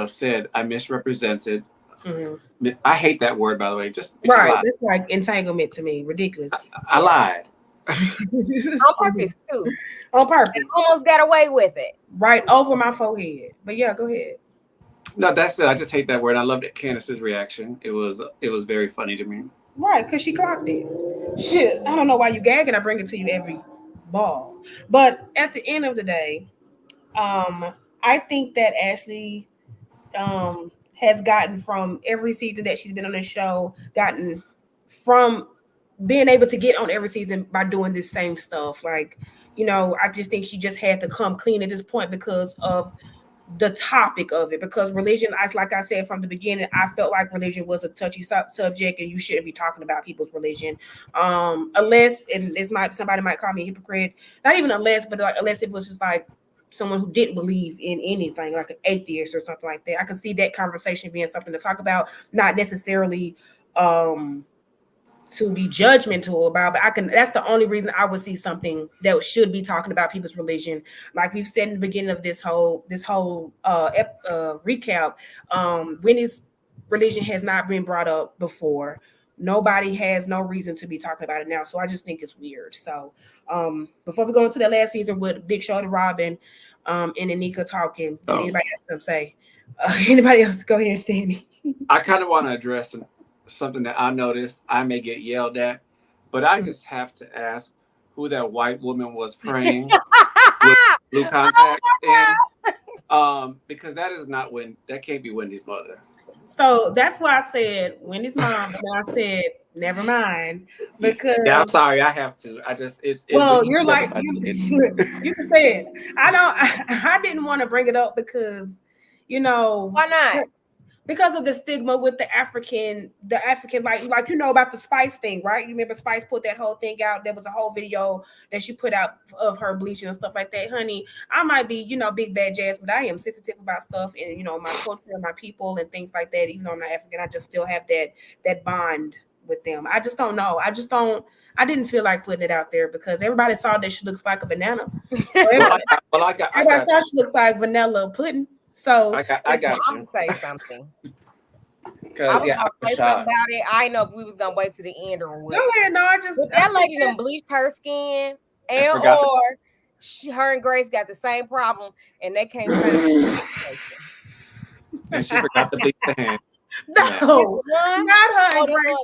said I misrepresented. Mhm. I hate that word, by the way. Just bitch, I Right. lied. It's like entanglement to me. Ridiculous. I lied. This is On funny. purpose too. On And purpose. almost got away with it. Right over my forehead. But yeah, go ahead. No, that's it. I just hate that word. I loved Candace's reaction. It was very funny to me. Right, because she clocked it. Shit. I don't know why you gagging. I bring it to you every ball. But at the end of the day, um, I think that Ashley has gotten from every season that she's been on the show, gotten from being able to get on every season by doing this same stuff. Like, I just think she just had to come clean at this point because of the topic of it. Because religion, as like I said from the beginning, I felt like religion was a touchy subject, and you shouldn't be talking about people's religion, unless, and this might somebody might call me a hypocrite. Not even unless, but like unless it was just like someone who didn't believe in anything, like an atheist or something like that. I could see that conversation being something to talk about, not necessarily to be judgmental about, but that's the only reason I would see something that should be talking about people's religion. Like we've said in the beginning of this whole recap, Winnie's religion has not been brought up before. Nobody has no reason to be talking about it now. So I just think it's weird. So before we go into that last season with Big Show to Robin, and Anika talking. Did anybody else have to say? Anybody else? Go ahead, Danny. I kind of want to address something that I noticed. I may get yelled at, but I just have to ask who that white woman was praying with blue contacts in, because that is not that can't be Wendy's mother. So that's why I said Wendy's mom, but then I said never mind because I'm sorry, I have to. you're like you can say it. I didn't want to bring it up because why not? Because of the stigma with the African like about the Spice thing, right? You remember Spice put that whole thing out. There was a whole video that she put out of her bleaching and stuff like that. Honey, I might be, big bad jazz, but I am sensitive about stuff and my culture and my people and things like that. Even though I'm not African, I just still have that bond with them. I just don't know. I didn't feel like putting it out there because everybody saw that she looks like a banana. Everybody saw she looks like vanilla pudding. So I got you. I'm say something. Because I was gonna say something about it. I know if we was gonna wait to the end or what. Go ahead, no, that lady done bleached her skin, her and Grace got the same problem, and they can't find and she forgot to bleach the hand. No, not her and Grace.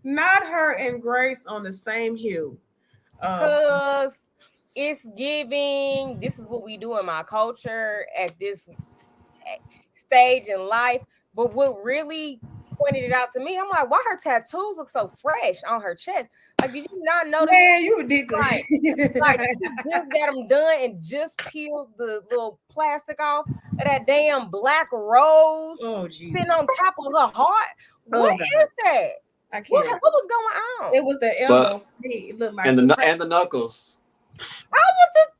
Not her and Grace on the same hue. Because it's giving. This is what we do in my culture at this stage in life. But what really pointed it out to me, I'm like, why her tattoos look so fresh on her chest? Like, did you not notice? Man, you ridiculous. Like she just got them done and just peeled the little plastic off of that damn black rose sitting on top of her heart. What is that? I can't. What was going on? It was the elbow. It looked like and the knuckles. I was just,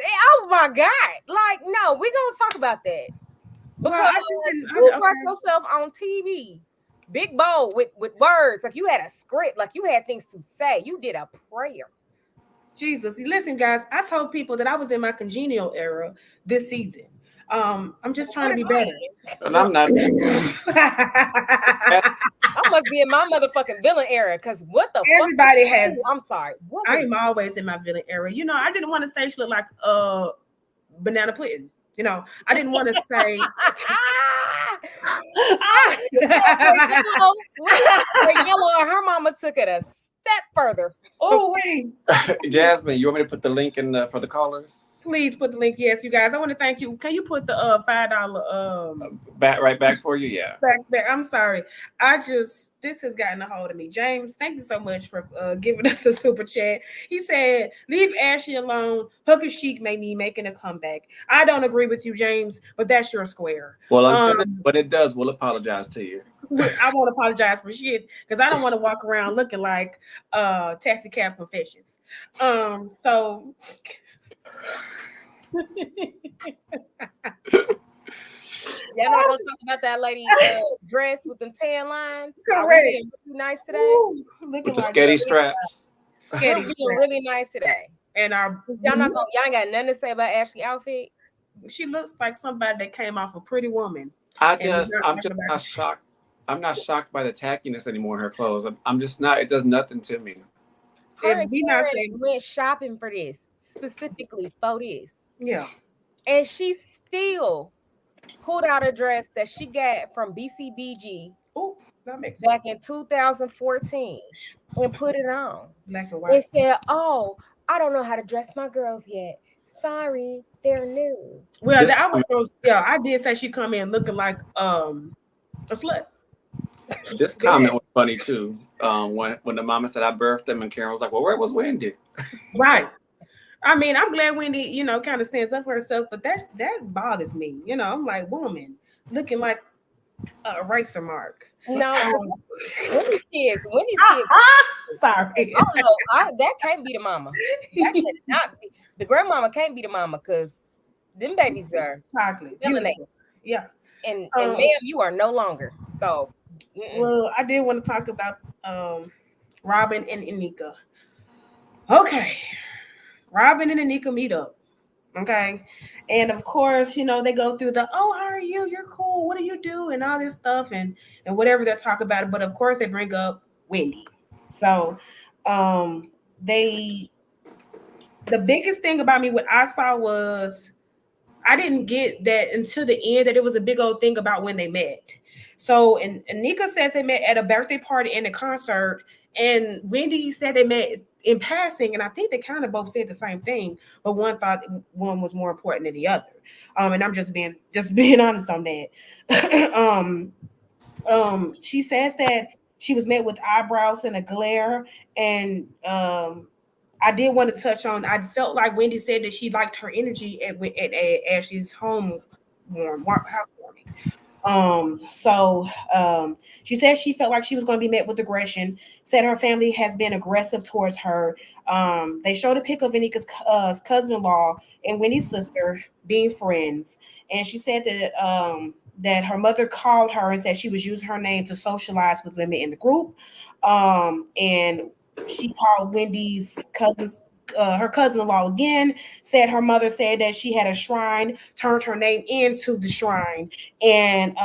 oh my God! Like, no, we're gonna talk about that. Because you brought yourself on TV, big bold with words, like you had a script, like you had things to say. You did a prayer. Jesus, listen, guys. I told people that I was in my congenial era this season. I'm just trying to be better. And I'm not. I must be in my motherfucking villain era because what the everybody fuck? Has. I'm sorry. I am always in my villain era. I didn't want to say she looked like banana pudding. I didn't want to say. Yellow, her mama took it a step further. Oh wait, Jasmine, you want me to put the link in for the callers? Please put the link. Yes, you guys. I want to thank you. Can you put the $5 back for you? Yeah. Back there. I'm sorry. This has gotten a hold of me. James, thank you so much for giving us a super chat. He said, "Leave Ashley alone. Hooker Chic may be making a comeback." I don't agree with you, James, but that's your square. Well, but it does. We'll apologize to you. I won't apologize for shit because I don't want to walk around looking like Taxi Cab Confessions. So. Y'all not gonna talk about that lady dress with them tan lines? Correct. Really nice today. Ooh, with the sketty straps. Sketty really nice today. And y'all ain't got nothing to say about Ashley's outfit. She looks like somebody that came off a Pretty Woman. I'm just not shocked. I'm not shocked by the tackiness anymore in her clothes. I'm just not. It does nothing to me. Her went shopping for this specifically for this. Yeah. And she still pulled out a dress that she got from BCBG that makes back in 2014 and put it on. Black and white. It said, "Oh, I don't know how to dress my girls yet. Sorry, they're new." Well, I did say she come in looking like a slut. This comment was funny too. When the mama said I birthed them, and Karen was like, "Well, where was Wendy?" Right. I mean, I'm glad Wendy, kind of stands up for herself, but that bothers me. I'm like, woman, looking like a eraser mark. No, Wendy's kids. Sorry. That can't be the mama. That cannot be. The grandmama can't be the mama because them babies are chocolate. Yeah. And ma'am, you are no longer. So. Well, I did want to talk about Robin and Anika. Okay. Robin and Anika meet up. Okay. And of course, they go through the, "Oh, how are you? You're cool. What do you do?" and all this stuff and whatever they talk about. But of course they bring up Wendy. So the biggest thing about me, what I saw was I didn't get that until the end that it was a big old thing about when they met. So, and Nika says they met at a birthday party and a concert, and Wendy said they met in passing, and I think they kind of both said the same thing, but one thought one was more important than the other. And I'm just being honest on that. She says that she was met with eyebrows and a glare, and I did want to touch on. I felt like Wendy said that she liked her energy at Ashley's housewarming. She said she felt like she was going to be met with aggression. Said her family has been aggressive towards her. They showed a pic of Anika's cousin-in-law and Winnie's sister being friends, and she said that her mother called her and said she was using her name to socialize with women in the group, and she called Wendy's cousins. Her cousin-in-law again said her mother said that she had a shrine, turned her name into the shrine, and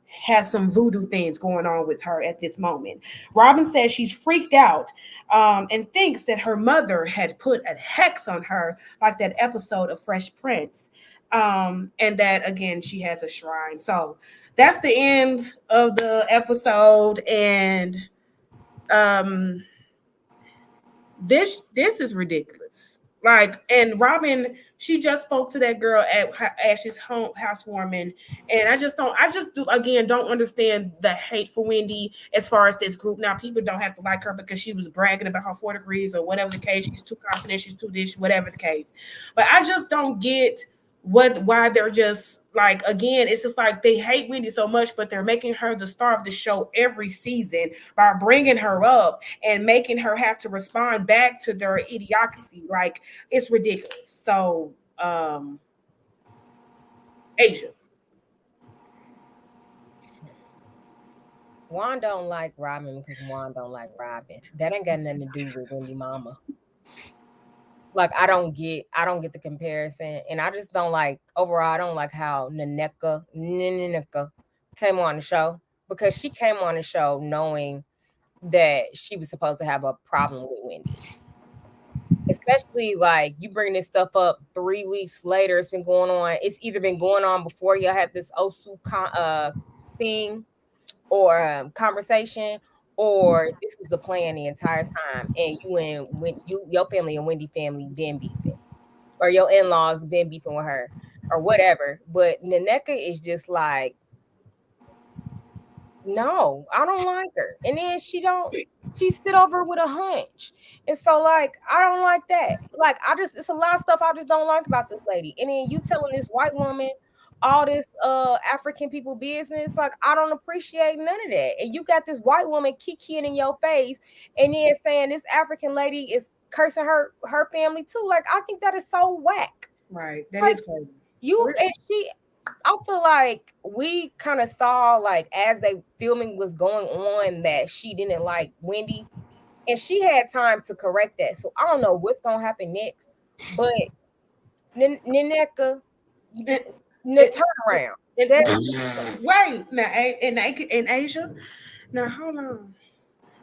has some voodoo things going on with her at this moment. Robin says she's freaked out and thinks that her mother had put a hex on her, like that episode of Fresh Prince, and that again she has a shrine. So that's the end of the episode, and um this is ridiculous. Like, and Robin, she just spoke to that girl at Ash's housewarming, and I just do again don't understand the hate for Wendy as far as this group. Now, people don't have to like her because she was bragging about her 4 degrees or whatever the case. She's too confident, she's too this, whatever the case. But I just don't get why they're just like, again, it's just like they hate Wendy so much, but they're making her the star of the show every season by bringing her up and making her have to respond back to their idiocracy. Like, it's ridiculous. So, Asia. Juan don't like Robin because Juan don't like Robin. That ain't got nothing to do with Wendy Mama. Like, I don't get the comparison, and I just don't like overall. I don't like how Naneka came on the show, because she came on the show knowing that she was supposed to have a problem with Wendy. Especially like you bring this stuff up 3 weeks later. It's been going on. It's either been going on before y'all had this Osu thing or conversation, or this was the plan the entire time, and your family and Wendy family been beefing, or your in-laws been beefing with her, or whatever. But Naneka is just like, no, I don't like her. And then she sit over with a hunch. And so, like, I don't like that. Like, it's a lot of stuff I just don't like about this lady. And then you telling this white woman all this African people business, like, I don't appreciate none of that. And you got this white woman kikiing in your face and then saying this African lady is cursing her family too. Like, I think that is so whack. Right. That is crazy. I feel like we kind of saw, like, as they filming was going on, that she didn't like Wendy, and she had time to correct that. So I don't know what's gonna happen next, but Nineka, turn around. Wait, now in Asia. Now hold on.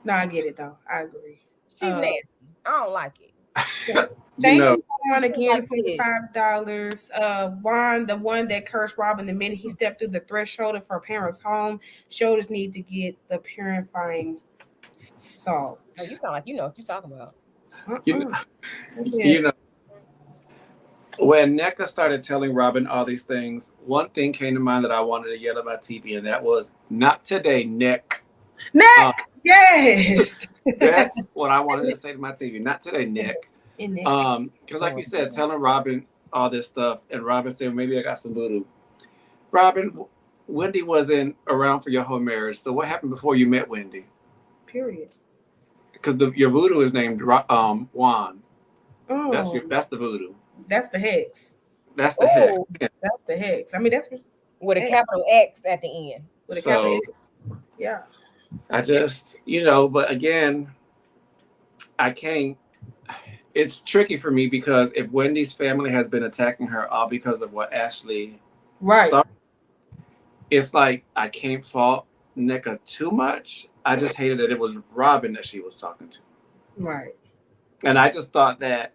No, I get it though. I agree. She's nasty. I don't like it. Thank you, Juan, again for the $5. Juan, the one that cursed Robin the minute he stepped through the threshold of her parents' home, shoulders need to get the purifying salt. Oh, you sound like you know what you're talking about. You know, when Neka started telling Robin all these things, one thing came to mind that I wanted to yell at my TV, and that was, "Not today, Nick." Yes. That's what I wanted to say to my TV. Not today, Nick. Because like you said, telling Robin all this stuff, and Robin said, maybe I got some voodoo. Robin, Wendy wasn't around for your whole marriage, so what happened before you met Wendy? Period. Because your voodoo is named Juan. Oh, that's the voodoo. That's the hex. That's the hex. Yeah. That's the hex. I mean, that's with a capital X at the end. With a capital X. Yeah. I just, but again, I can't. It's tricky for me because if Wendy's family has been attacking her all because of what Ashley started, it's like I can't fault Nika too much. I just hated that it was Robin that she was talking to. Right. And I just thought that,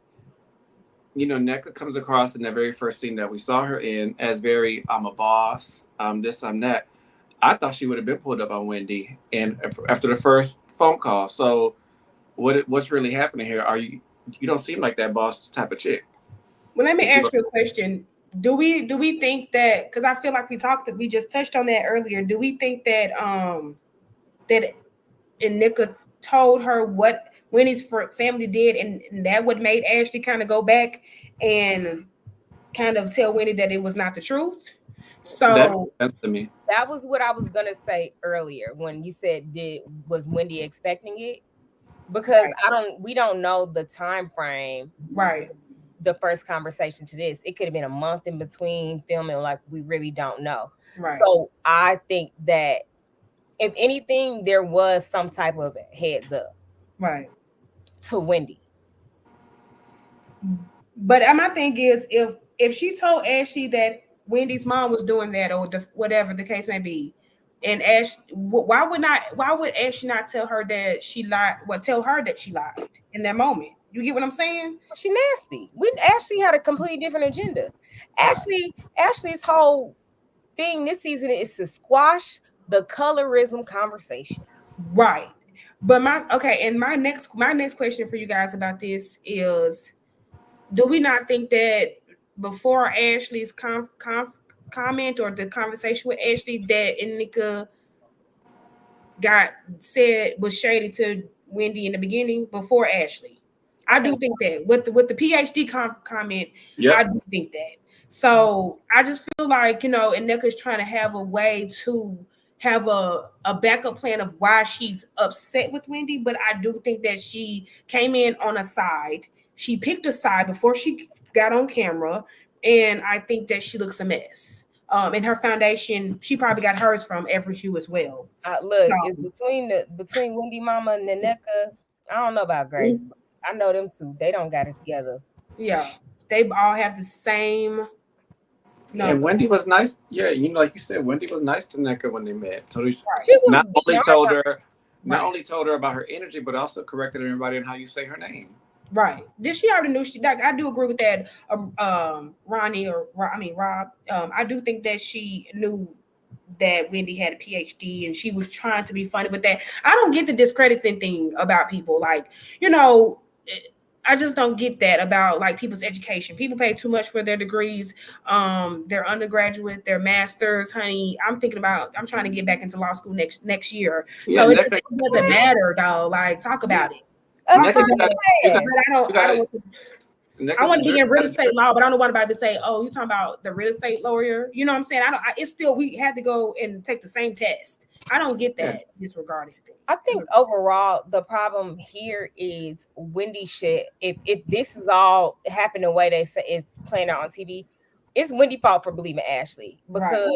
NECA comes across in that very first scene that we saw her in as very, I'm a boss, I'm this, I'm that. I thought she would have been pulled up on Wendy, and after the first phone call. So, what's really happening here? You don't seem like that boss type of chick. Well, let me If you ask you a question. Do we think that, because I feel like we just touched on that earlier. Do we think that that Nika told her what Winnie's family did, and that what made Ashley kind of go back and kind of tell Winnie that it was not the truth? that So makes sense to me. That was what I was gonna say earlier when you said was Wendy expecting it? Because we don't know the time frame. right, The first conversation to this, it could have been a month in between filming, like we really don't know. right, So I think that if anything, there was some type of heads up right. to Wendy. But my thing is, if she told Ashley that Wendy's mom was doing that, or whatever the case may be, and why would Ashley not tell her that she lied? Well, tell her that she lied in that moment. You get what I'm saying? She nasty. We Ashley had a completely different agenda. Ashley's whole thing this season is to squash the colorism conversation. Right. But my next question for you guys about this is, do we not think that before Ashley's comment or the conversation with Ashley, that Nika got said was shady to Wendy in the beginning before Ashley? I do think that with the PhD comment, I Yep. do think that. So I just feel like, and Nika's trying to have a way to have a backup plan of why she's upset with Wendy, but I do think that she came in on a side. She picked a side before she got on camera, and I think that she looks a mess. And her foundation, she probably got hers from Every Hue as well. Look, it's between Wendy Mama and Naneka. I don't know about Grace. But I know them two. They don't got it together. Yeah, they all have the same And number. Wendy was nice. Yeah, like you said, Wendy was nice to NECA when they met. So Right. She was not only told her, Right. not only told her about her energy, but also corrected everybody on how you say her name. Right. Did she already knew she? Like, I do agree with that. Ronnie Rob. I do think that she knew that Wendy had a PhD and she was trying to be funny with that. I don't get the discrediting thing about people. Like, I just don't get that about like people's education. People pay too much for their degrees, their undergraduate, their masters. Honey, I'm trying to get back into law school next year. Yeah, So it NECA, doesn't matter, though. Like, talk about it. NECA, I want to be in real estate law, but I don't want anybody to say, "Oh, you talking about the real estate lawyer?" You know what I'm saying? It's still, we had to go and take the same test. I don't get that disregarding thing. I think overall the problem here is Wendy should, if this is all happening the way they say it's playing out on TV, it's Wendy's fault for believing Ashley, because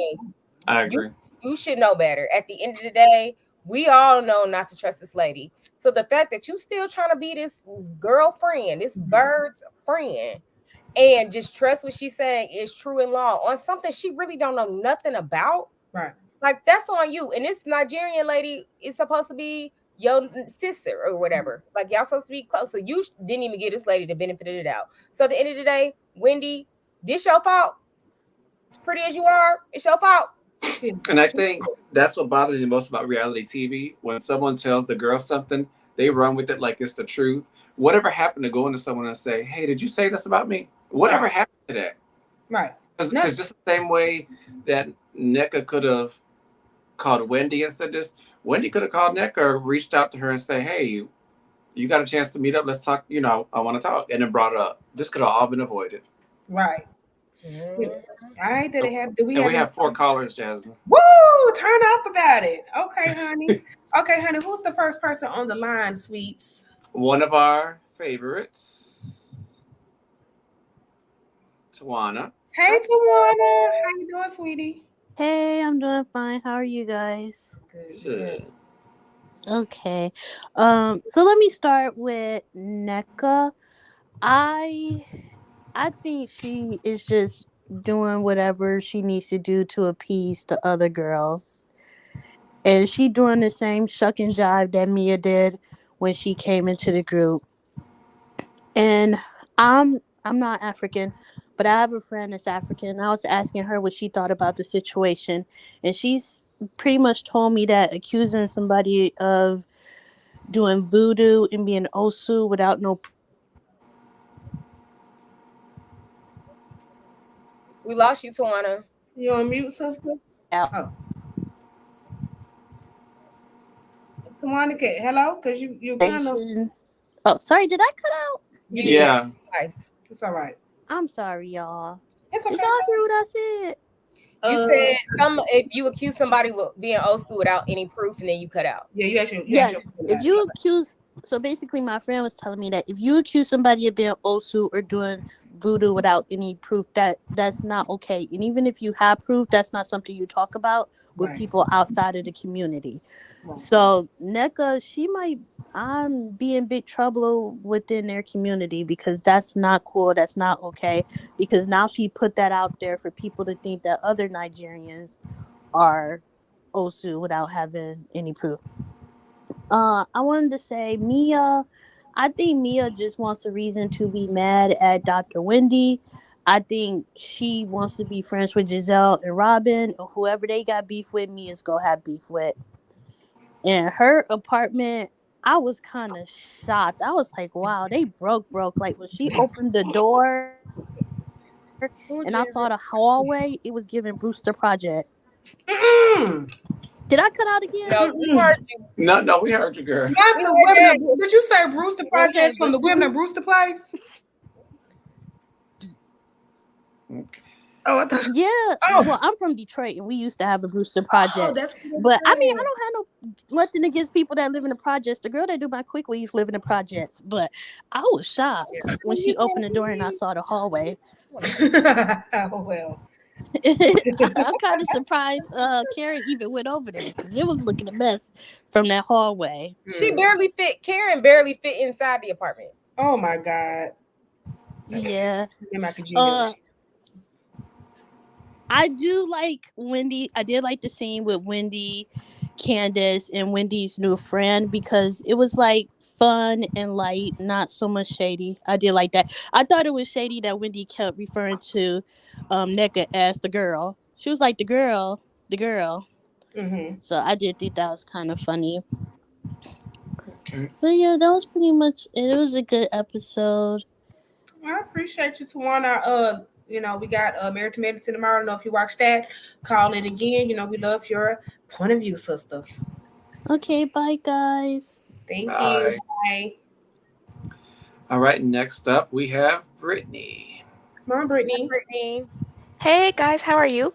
I agree. You should know better. At the end of the day, we all know not to trust this lady. So the fact that you still trying to be this girlfriend, this bird's friend, and just trust what she's saying is true in law on something she really don't know nothing about. Right. Like, that's on you. And this Nigerian lady is supposed to be your sister or whatever. Like, y'all supposed to be close. So you didn't even give this lady the benefit of the doubt. So at the end of the day, Wendy, this your fault. As pretty as you are, it's your fault. And I think that's what bothers me most about reality TV. When someone tells the girl something, they run with it like it's the truth. Whatever happened to going to someone and say, "Hey, did you say this about me?" Whatever happened to that? Right. Because just the same way that NECA could have called Wendy and said this, Wendy could have called NECA or reached out to her and say, "Hey, you got a chance to meet up? Let's talk. I want to talk," and then brought it up. This could have all been avoided. Right. All right, that it have. Do we And have? we have 4 callers, Jasmine. Woo! Turn up about it. Okay, honey. Okay, honey. Who's the first person on the line, sweets? One of our favorites, Tawana. Hey, Tawana. How you doing, sweetie? Hey, I'm doing fine. How are you guys? Good. Okay. So let me start with NECA. I think she is just doing whatever she needs to do to appease the other girls. And she doing the same shuck and jive that Mia did when she came into the group. And I'm I'm not African, but I have a friend that's African. I was asking her what she thought about the situation, and she's pretty much told me that accusing somebody of doing voodoo and being osu without no We lost you, Tawana. You on mute, sister? Oh, Tawana, hello? Because you kind of allegation. Oh, sorry, did I cut out? you did. Yeah. Nice. It's all right. I'm sorry, y'all. It's Did okay. y'all hear what I said? You said if you accuse somebody with being Osu without any proof, and then you cut out. Yeah, you Yes. actually If you accuse, so basically, my friend was telling me that if you accuse somebody of being osu or doing voodoo without any proof, that's not okay. And even if you have proof, that's not something you talk about with right. people outside of the community. Right. So NECA, she might be in big trouble within their community because that's not cool. That's not okay. Because now she put that out there for people to think that other Nigerians are Osu without having any proof. I wanted to say Mia. I think Mia just wants a reason to be mad at Dr. Wendy. I think she wants to be friends with Giselle and Robin, or whoever they got beef with. Mia's gonna have beef with. And her apartment, I was kind of shocked. I was like, wow, they broke. Like when she opened the door and I saw the hallway, it was giving Brewster Projects. Mm-mm. Did I cut out again? No, we heard you. No, we heard you, girl. Not We the heard that. women. Did you say Brewster Okay, Projects from the women of Brewster Place? Oh, I thought. yeah. Oh, Well, I'm from Detroit, and we used to have a Brewster oh, Project. that's what But I mean, I'm I don't have no nothing against people that live in the projects. The girl that do my quick weave live in the projects. But I was shocked when she opened the door and I saw the hallway. saying. Oh well. I'm kind of surprised Karen even went over there because it was looking a mess from that hallway. She barely fit. Karen barely fit inside the apartment. Oh my God. Yeah. Am I congenial? I do like Wendy. I did like the scene with Wendy, Candace, and Wendy's new friend because it was like fun and light, not so much shady. I did like that. I thought it was shady that Wendy kept referring to NECA as the girl. She was like the girl. Mm-hmm. So I did think that was kind of funny. Okay. But yeah, that was pretty much it. It was a good episode. I appreciate you, Tawana. We got Married to Medicine tomorrow. I don't know if you watched that. Call it again. We love your point of view, sister. Okay, bye guys. Thank you. Bye. Bye. All right, next up we have Brittany. Come on, Brittany. Brittany, Hey guys, how are you?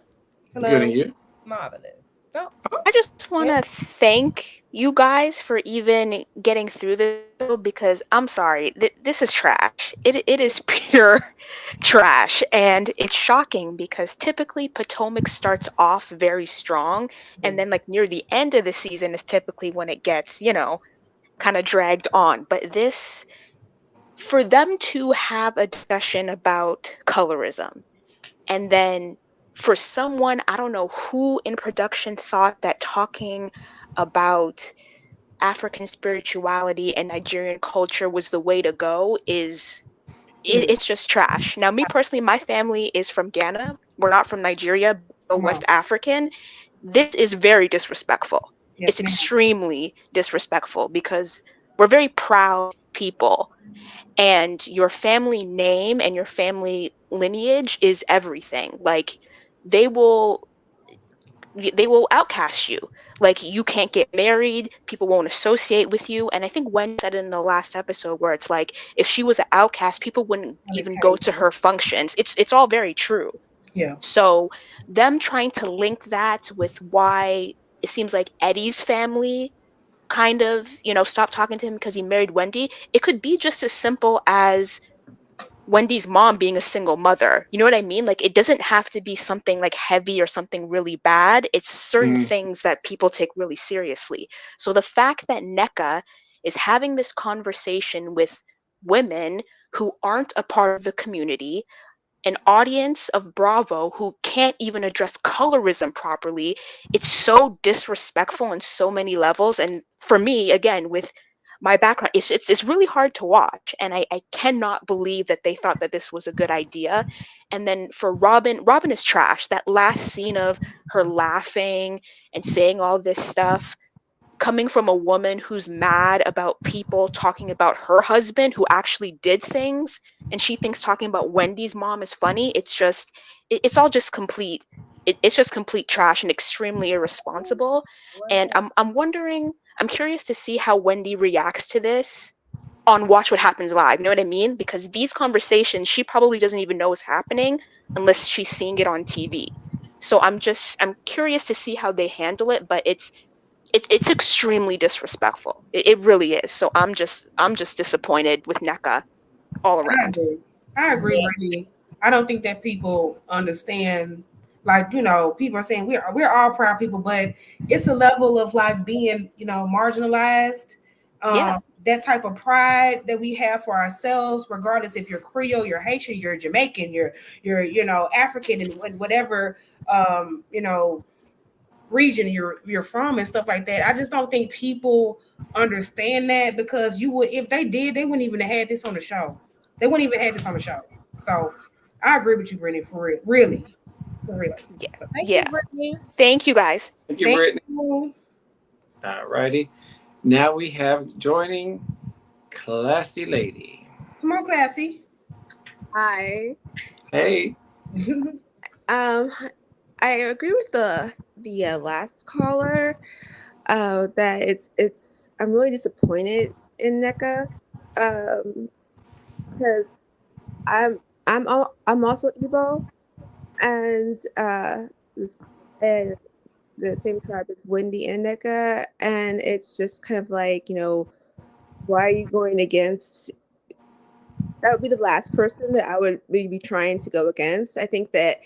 Good, and Hello. you? marvelous. Oh, I just want to thank you guys for even getting through this show because I'm sorry, this is trash. It is pure trash, and it's shocking because typically Potomac starts off very strong, and then like near the end of the season is typically when it gets, kind of dragged on. But this, for them to have a discussion about colorism and then for someone, I don't know who in production thought that talking about African spirituality and Nigerian culture was the way to go it's just trash. Now, me personally, my family is from Ghana. We're not from Nigeria, but West African. This is very disrespectful. Yes, It's ma'am. extremely disrespectful because we're very proud people and your family name and your family lineage is everything. Like they will outcast you. Like you can't get married, people won't associate with you. And I think Wendy said in the last episode where it's like if she was an outcast, people wouldn't even go to her functions. It's all very true. Yeah. So them trying to link that with why it seems like Eddie's family kind of, stopped talking to him because he married Wendy. It could be just as simple as Wendy's mom being a single mother. You know what I mean? Like it doesn't have to be something like heavy or something really bad. It's certain things that people take really seriously. So the fact that NECA is having this conversation with women who aren't a part of the community, an audience of Bravo who can't even address colorism properly, it's so disrespectful on so many levels. And for me, again, with my background, it's really hard to watch, and I cannot believe that they thought that this was a good idea. And then for Robin is trash. That last scene of her laughing and saying all this stuff, coming from a woman who's mad about people talking about her husband who actually did things, and she thinks talking about Wendy's mom is funny. It's all just complete, it's just complete trash and extremely irresponsible. And I'm curious to see how Wendy reacts to this on Watch What Happens Live. You know what I mean? Because these conversations, she probably doesn't even know is happening unless she's seeing it on TV. So I'm curious to see how they handle it, but it's extremely disrespectful. It really is. So I'm just disappointed with NECA all I around. agree. I agree, Yeah. Brittany. I don't think that people understand. Like, people are saying we're all proud people, but it's a level of like being, marginalized. Yeah. That type of pride that we have for ourselves, regardless if you're Creole, you're Haitian, you're Jamaican, you're African, and whatever um, you know region you're from and stuff like that. I just don't think people understand that, because you would if they did, they wouldn't even have had this on the show. They wouldn't even have this on the show. So I agree with you, Brittany, for real. Really. For real. Yeah. So Thank you, Yeah. Brittany. Thank you guys. Thank you, thank Brittany. you. Alrighty. Now we have joining Classy Lady. Come on, Classy. Hi. Hey. Um, I agree with the last caller. That it's I'm really disappointed in NECA. Um, because I'm also Igbo, and this, and the same tribe as Wendy and NECA, and it's just kind of like, why are you going against? That would be the last person that I would be trying to go against. I think that,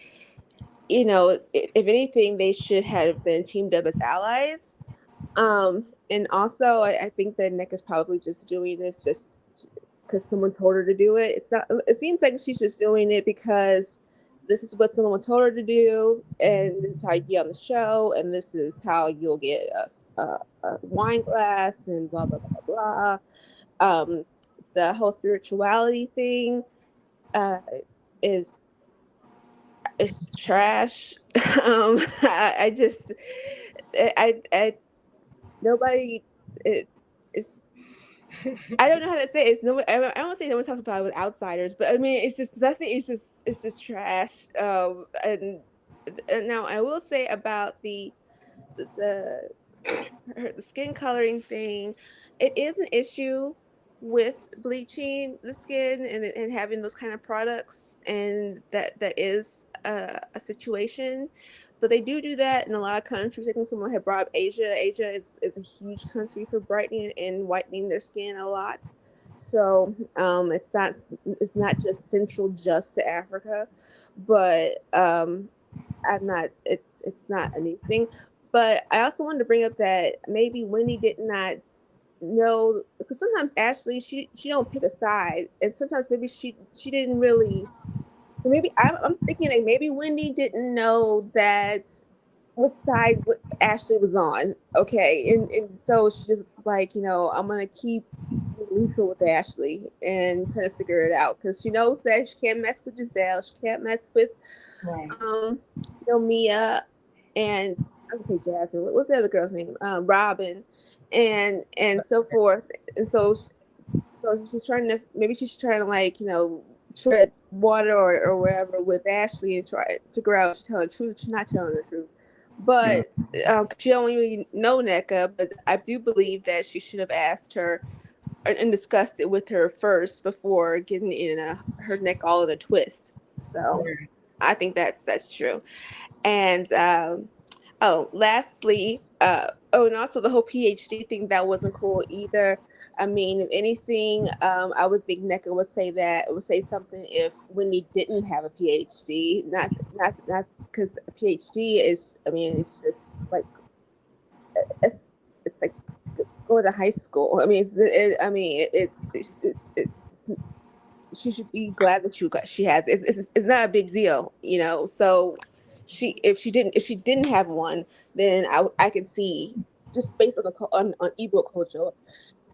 if anything, they should have been teamed up as allies. And also, I think that Nick is probably just doing this just because someone told her to do it. It's not. It seems like she's just doing it because this is what someone told her to do, and this is how you get on the show, and this is how you'll get a wine glass, and blah blah blah blah blah. The whole spirituality thing uh, is trash. I just I nobody it, it's I don't know how to say it. It's no I don't want to say no one talks about it with outsiders, but I mean it's just nothing. It's just trash. And now I will say about the the skin coloring thing, it is an issue with bleaching the skin and having those kind of products, and that is a situation. But they do that in a lot of countries. I think someone had brought up Asia. Asia is a huge country for brightening and whitening their skin a lot. So it's not just central just to Africa, but I'm not. It's not a new thing. But I also wanted to bring up that maybe Wendy did not know, because sometimes Ashley she don't pick a side, and sometimes maybe she didn't really. Maybe I'm thinking like maybe Wendy didn't know that what side Ashley was on. Okay, and so she just was like, I'm gonna keep neutral with Ashley and trying to figure it out, because she knows that she can't mess with Giselle, she can't mess with Right. Mia, and I would say Jasmine. What's the other girl's name? Robin, and so forth. And so she's trying to like tread water or wherever with Ashley and try to figure out if she's telling the truth, she's not telling the truth. But she don't really know NECA, but I do believe that she should have asked her and discussed it with her first before getting her neck all in a twist. So Right. I think that's true. And lastly, and also the whole PhD thing, that wasn't cool either. I mean, if anything, I would think NECA would say something if Wendy didn't have a PhD, not because a PhD is. I mean, it's just like it's like going to high school. I mean, it's she should be glad that she has it's not a big deal, so if she didn't have one, then I could see, just based on on Igbo culture,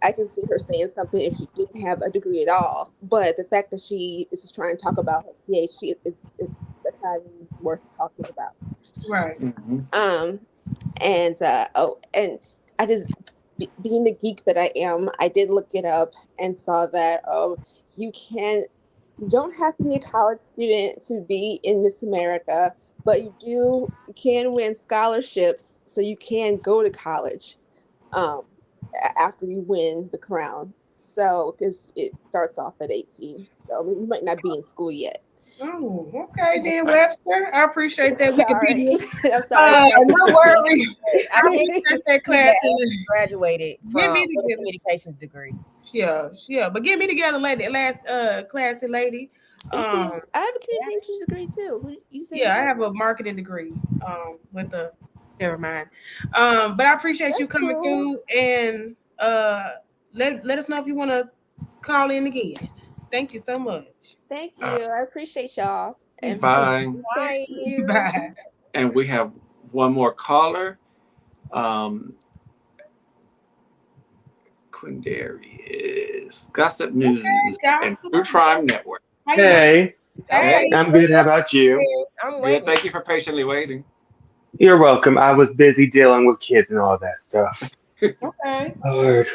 I can see her saying something if she didn't have a degree at all. But the fact that she is just trying to talk about her PhD, it's that's not even worth talking about. Right. Mm-hmm. Um, and I just being the geek that I am, I did look it up and saw that you can you don't have to be a college student to be in Miss America, but you can win scholarships, so you can go to college um, after you win the crown. So, because it starts off at 18, so you might not be in school yet. Oh, okay, then Webster. I appreciate that Sorry, Wikipedia. I'm sorry. No worries. I I think appreciate that she had class. graduated Give from me with a the communications degree. yeah. But get me together, lady. Last classy lady. You see, Um, I have a communications degree too. You said you yeah, I did? have a marketing degree. With a never mind. But I appreciate you That's coming cool. through and let us know if you want to call in again. Thank you so much. Thank Uh, you. I appreciate y'all. And bye. thank Bye. you. Bye. And we have one more caller. Um, Quindarius. Gossip Okay, News and gossip. True Crime Network. How you doing? Hey, Hey. Hey, I'm good. How about you? I'm good. waiting. Thank you for patiently waiting. You're welcome. I was busy dealing with kids and all that stuff. Okay. Lord,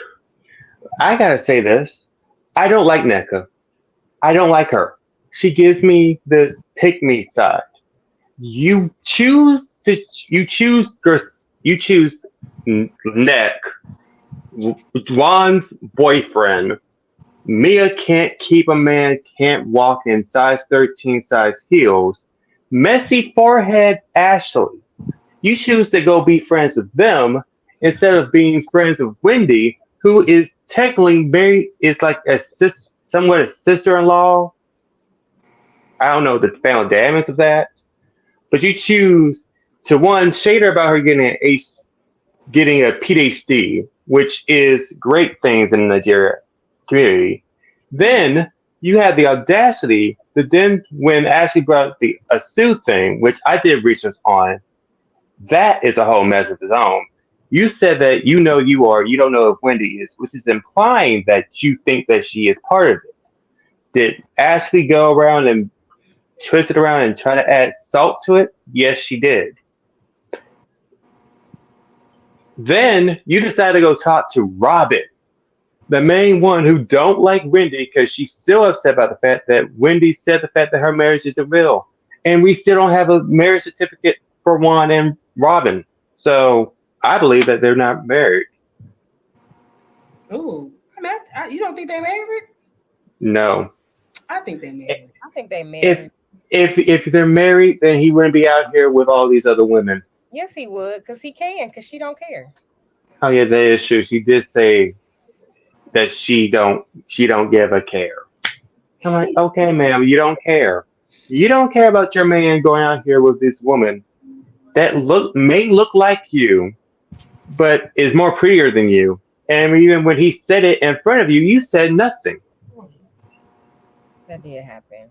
I gotta say this. I don't like NECA. I don't like her. She gives me this pick me side. You choose to you choose Neck, Ron's boyfriend. Mia can't keep a man, can't walk in size 13 size heels. Messy forehead Ashley. You choose to go be friends with them instead of being friends with Wendy, who is technically is like somewhat a sister-in-law. I don't know the family dynamics of that, but you choose to one shade her about her getting a PhD, which is great things in the Nigeria community. Then you had the audacity to then when Ashley brought up the Asu thing, which I did research on, that is a whole mess of its own. You said that you know you are, you don't know if Wendy is, which is implying that you think that she is part of it. Did Ashley go around and twist it around and try to add salt to it? Yes, she did. Then you decided to go talk to Robin, the main one who don't like Wendy because she's still upset about the fact that Wendy said the fact that her marriage isn't real. And we still don't have a marriage certificate for Juan and Robin. So I believe that they're not married. Ooh. You don't think they married? No. I think they married. I think they If married. if they're married, then he wouldn't be out here with all these other women. Yes, he would, because he can, because she don't care. Oh yeah, that is true. She did say that she don't give a care. I'm like, okay, ma'am, you don't care. You don't care about your man going out here with this woman that may look like you, but is more prettier than you. And even when he said it in front of you, you said nothing. That did happen.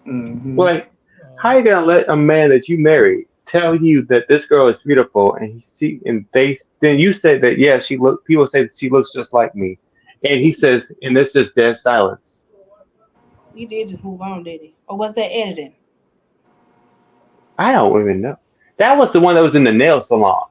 Mm-hmm. Like, how you gonna let a man that you married tell you that this girl is beautiful, and then you say that yeah, people say that she looks just like me, and he says, and this is dead silence. He did just move on, did he? Or was that editing? I don't even know. That was the one that was in the nail salon.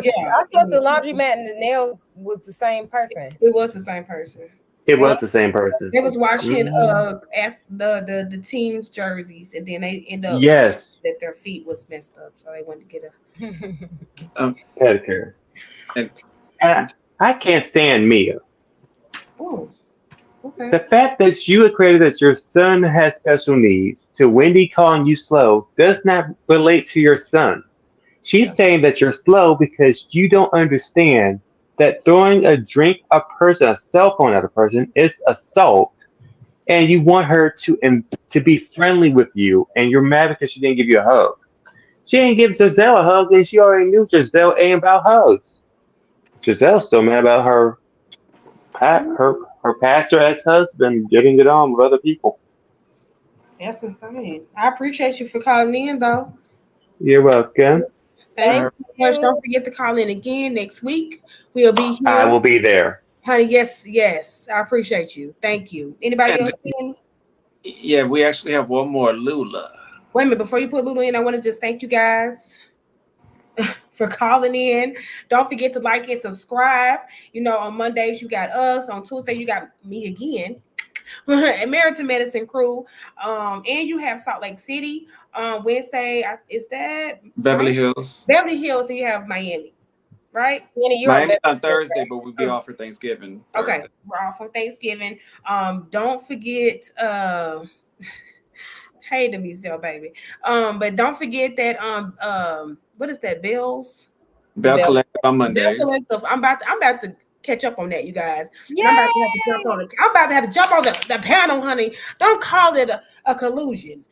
Yeah. I thought the laundromat and the nail was the same person. It was the same person. It They, was the same person. they was watching Mhm. at the team's jerseys, and then they end up Yes, that their feet was messed up, so they went to get Um, pedicure. and And I can't stand Mia. oh, okay. The fact that you equated that your son has special needs to Wendy calling you slow does not relate to your son. Yeah. She's saying that you're slow because you don't understand that throwing a cell phone at a person is assault, and you want her to be friendly with you, and you're mad because she didn't give you a hug. She didn't give Giselle a hug, and she already knew Giselle ain't about hugs. Giselle's still mad about her pastor ex husband getting it on with other people. That's insane. I appreciate you for calling in, though. You're welcome. Thank All you right. so much. Don't forget to call in again next week. We'll be I here. will be there. Honey, yes. I appreciate you. Thank you. Anybody And else in? yeah, we actually have one more, Lula. Wait a minute. Before you put Lulu in, I want to just thank you guys for calling in. Don't forget to like and subscribe. On Mondays, you got us. On Tuesday, you got me again. American Medicine Crew. And you have Salt Lake City. Wednesday, is that Beverly Hills. Beverly Hills, and you have Miami, right? Kenny, you're on Miami Beverly on Hills, Thursday, right? but we'll be off for Thanksgiving Okay, Thursday. we're off on Thanksgiving. Don't forget, hey to me, so baby. But don't forget that what is that? Bells? The Bell Bell. Collective on Bell Mondays. Collective. I'm about to catch up on that, you guys. And Yay! I'm about to have to jump on the panel, honey. Don't call it a collusion.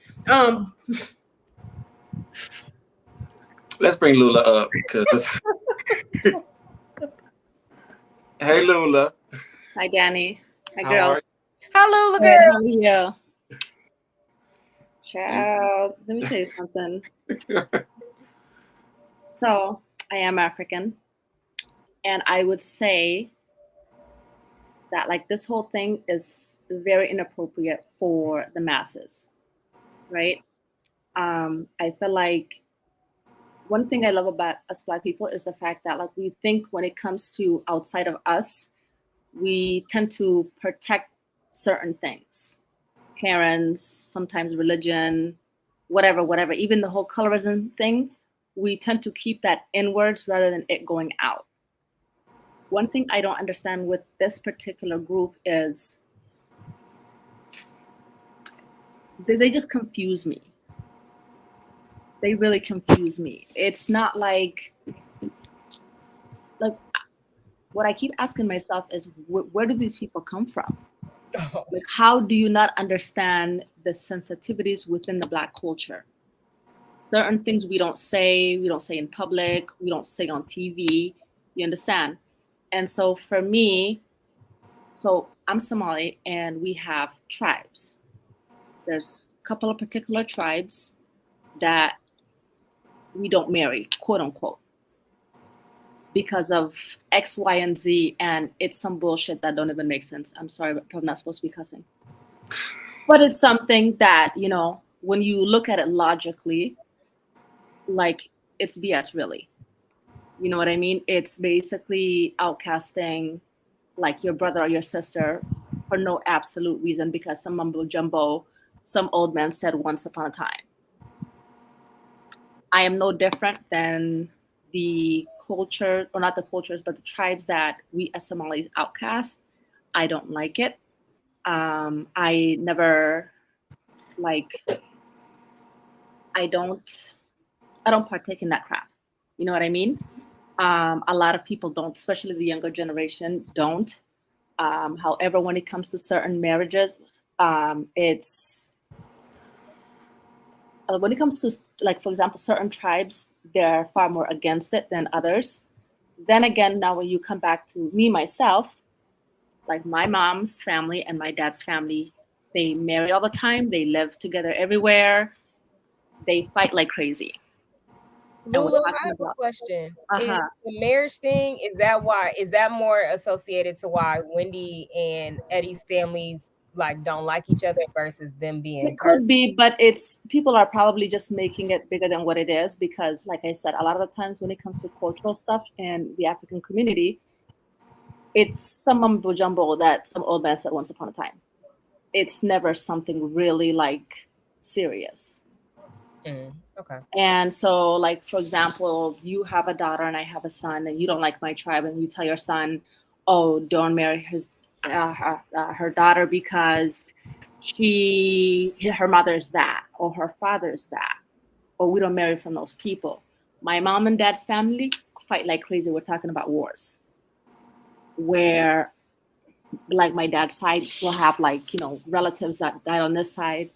Let's bring Lula up because hey Lula. Hi, Danny. Hi, How are girls. Hello, little Good. girl. How are you? Child, let me tell you something. So, I am African, and I would say that like this whole thing is very inappropriate for the masses, right? I feel like one thing I love about us Black people is the fact that like we think when it comes to outside of us, we tend to protect certain things, parents, sometimes religion, whatever. Even the whole colorism thing, we tend to keep that inwards rather than it going out. One thing I don't understand with this particular group is they just confuse me. They really confuse me. It's not like what I keep asking myself is where do these people come from? Like, how do you not understand the sensitivities within the Black culture? Certain things we don't say in public, we don't say on TV, you understand? And so for me, so I'm Somali and we have tribes. There's a couple of particular tribes that we don't marry, quote unquote, because of X, Y, and Z, and it's some bullshit that don't even make sense. I'm sorry, but I'm not supposed to be cussing. But it's something that, when you look at it logically, like it's BS really. You know what I mean? It's basically outcasting like your brother or your sister for no absolute reason because some mumbo jumbo, some old man said once upon a time. I am no different than the culture, or not the cultures, but the tribes that we as Somalis outcast. I don't like it. I never I don't partake in that crap. You know what I mean? A lot of people don't, especially the younger generation, don't. However, when it comes to certain marriages, it's when it comes to, like, for example, certain tribes, they're far more against it than others. Then again, now when you come back to me, myself, like my mom's family and my dad's family, they marry all the time. They live together everywhere. They fight like crazy. And we're Lulu, I talking have a about, question. Is uh-huh. the marriage thing, is that more associated to why Wendy and Eddie's families like don't like each other versus them being It could hurt? be, but it's people are probably just making it bigger than what it is because, like I said, a lot of the times when it comes to cultural stuff in the African community, it's some mumbo jumbo that some old man said once upon a time. It's never something really like serious. Okay. And so, like, for example, you have a daughter and I have a son, and you don't like my tribe, and you tell your son, "Oh, don't marry her daughter because her mother's that, or her father's that, or we don't marry from those people." My mom and dad's family fight like crazy. We're talking about wars, where like my dad's side will have relatives that die on this side,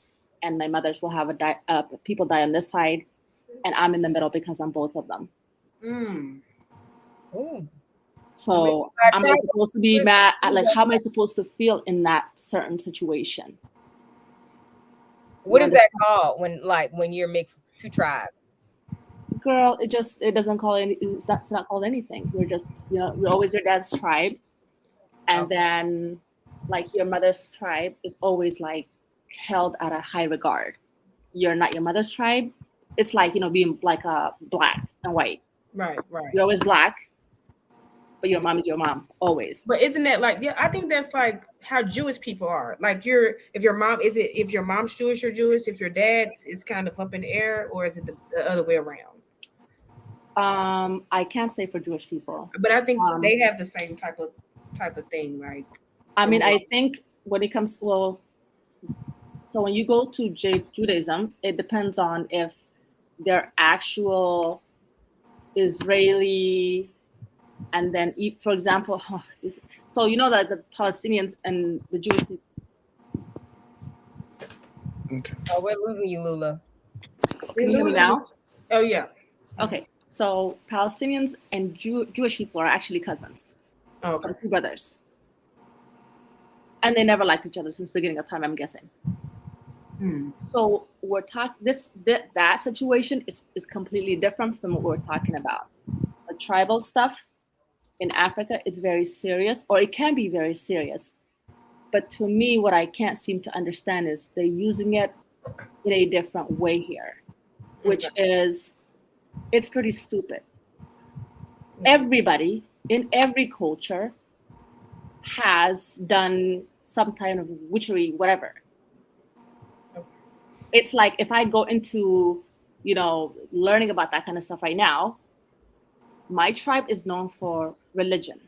and my mother's will have people die on this side, and I'm in the middle because I'm both of them. Ooh. So am I supposed to be mad? Like, how am I supposed to feel in that certain situation? What is that called when you're mixed two tribes? Girl, it doesn't call any. It's not called anything. You're just you're always your dad's tribe, and then like your mother's tribe is always like held at a high regard. You're not your mother's tribe. It's like being like a black and white. Right. You're always black, but your mom is your mom always. But isn't that like, I think that's like how Jewish people are. Like if your mom's Jewish, you're Jewish. If your dad's is kind of up in the air, or is it the other way around? I can't say for Jewish people, but I think they have the same type of thing. Like, I mean, I think when it comes so when you go to Judaism, it depends on if they're actual Israeli, and then for example, so that the Palestinians and the Jewish people. Okay. Oh, we're losing you, Lula. Can you hear me now? Oh yeah. Okay, so Palestinians and Jewish people are actually cousins. Oh, okay. Two brothers, and they never liked each other since the beginning of time, I'm guessing. So we're talking that situation is completely different from what we're talking about. The tribal stuff in Africa is very serious, or it can be very serious. But to me, what I can't seem to understand is they're using it in a different way here, which is, it's pretty stupid. Everybody in every culture has done some kind of witchery, whatever. It's like if I go into, learning about that kind of stuff right now, my tribe is known for religion.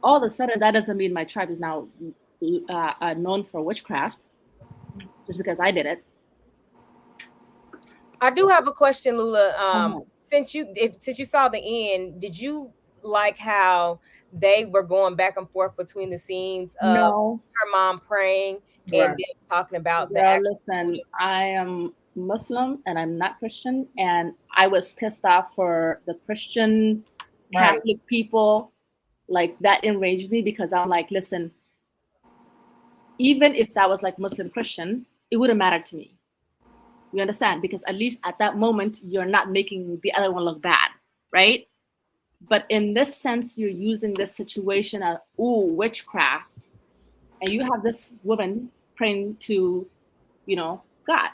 All of a sudden, that doesn't mean my tribe is now known for witchcraft just because I did it. I do have a question, Lula. Since you saw the end, did you like how they were going back and forth between the scenes of her mom praying and then talking about listen, I am Muslim and I'm not Christian, and I was pissed off for the Christian Catholic people. Like, that enraged me because I'm like, listen, even if that was like Muslim Christian, it wouldn't matter to me. You understand? Because at least at that moment, you're not making the other one look bad, right? But in this sense, you're using this situation as, witchcraft. And you have this woman praying to, God.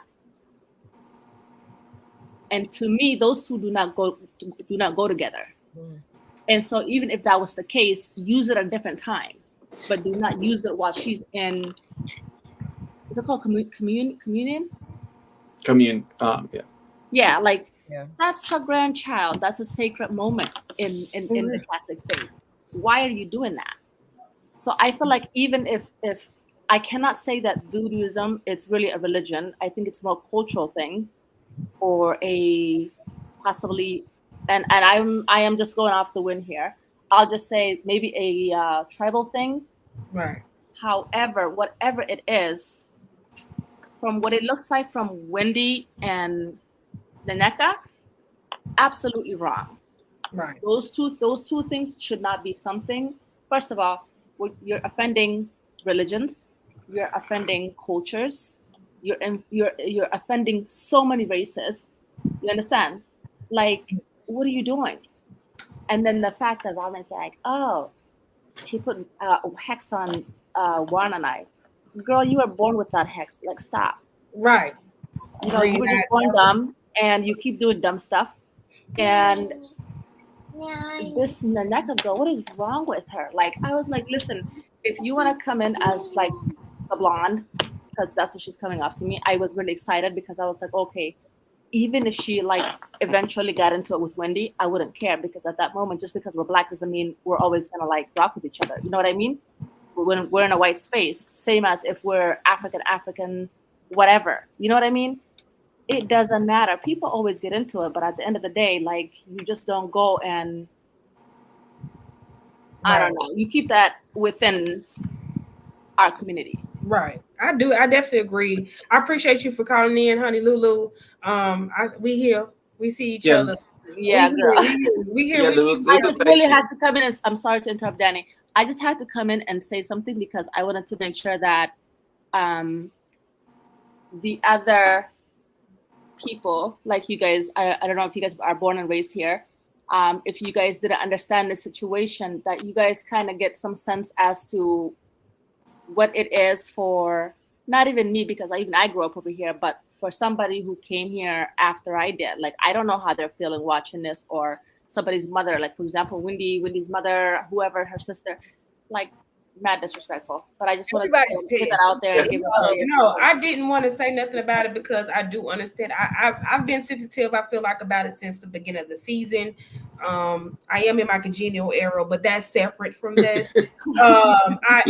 And to me, those two do not go together. And so even if that was the case, use it at a different time, but do not use it while she's in, is it called communion? Yeah, like that's her grandchild. That's a sacred moment in the Catholic faith. Why are you doing that? So I feel like even if I cannot say that Voodooism is really a religion, I think it's more a cultural thing, or a possibly, and I am just going off the wind here. I'll just say maybe a tribal thing. Right. However, whatever it is, from what it looks like from Wendy and Naneka, absolutely wrong. Right. Those two things should not be something. First of all, you're offending religions, you're offending cultures, you're offending so many races. You understand? Like, what are you doing? And then the fact that Robin's like, oh, she put hex on Juan and I. Girl, you were born with that hex. Like, stop. Right. You were just born dumb, and you keep doing dumb stuff. And this Naneka girl, what is wrong with her? Like, I was like, listen, if you want to come in as like a blonde, because that's what she's coming off to me, I was really excited because I was like, okay, even if she like eventually got into it with Wendy, I wouldn't care, because at that moment, just because we're black doesn't mean we're always gonna like rock with each other. You know what I mean? When we're in a white space, same as if we're African, whatever. You know what I mean? It doesn't matter. People always get into it, but at the end of the day, like, you just don't go and I don't know. You keep that within our community. Right. I do. I definitely agree. I appreciate you for calling in, honey Lulu. We here. We see each other. Yeah, we here. I just really had to come in and, I'm sorry to interrupt, Danny. I just had to come in and say something because I wanted to make sure that the other people like you guys, I don't know if you guys are born and raised here, if you guys didn't understand the situation, that you guys kind of get some sense as to what it is for, not even me, because I grew up over here, but for somebody who came here after I did. Like, I don't know how they're feeling watching this, or somebody's mother, like for example, Wendy's mother, whoever, her sister, like, mad disrespectful. But I just wanted Everybody's to get that pissed. out there and give everybody No, I didn't want to say nothing about it because I do understand. I've been sensitive, I feel like, about it since the beginning of the season. I am in my congenial era, but that's separate from this. I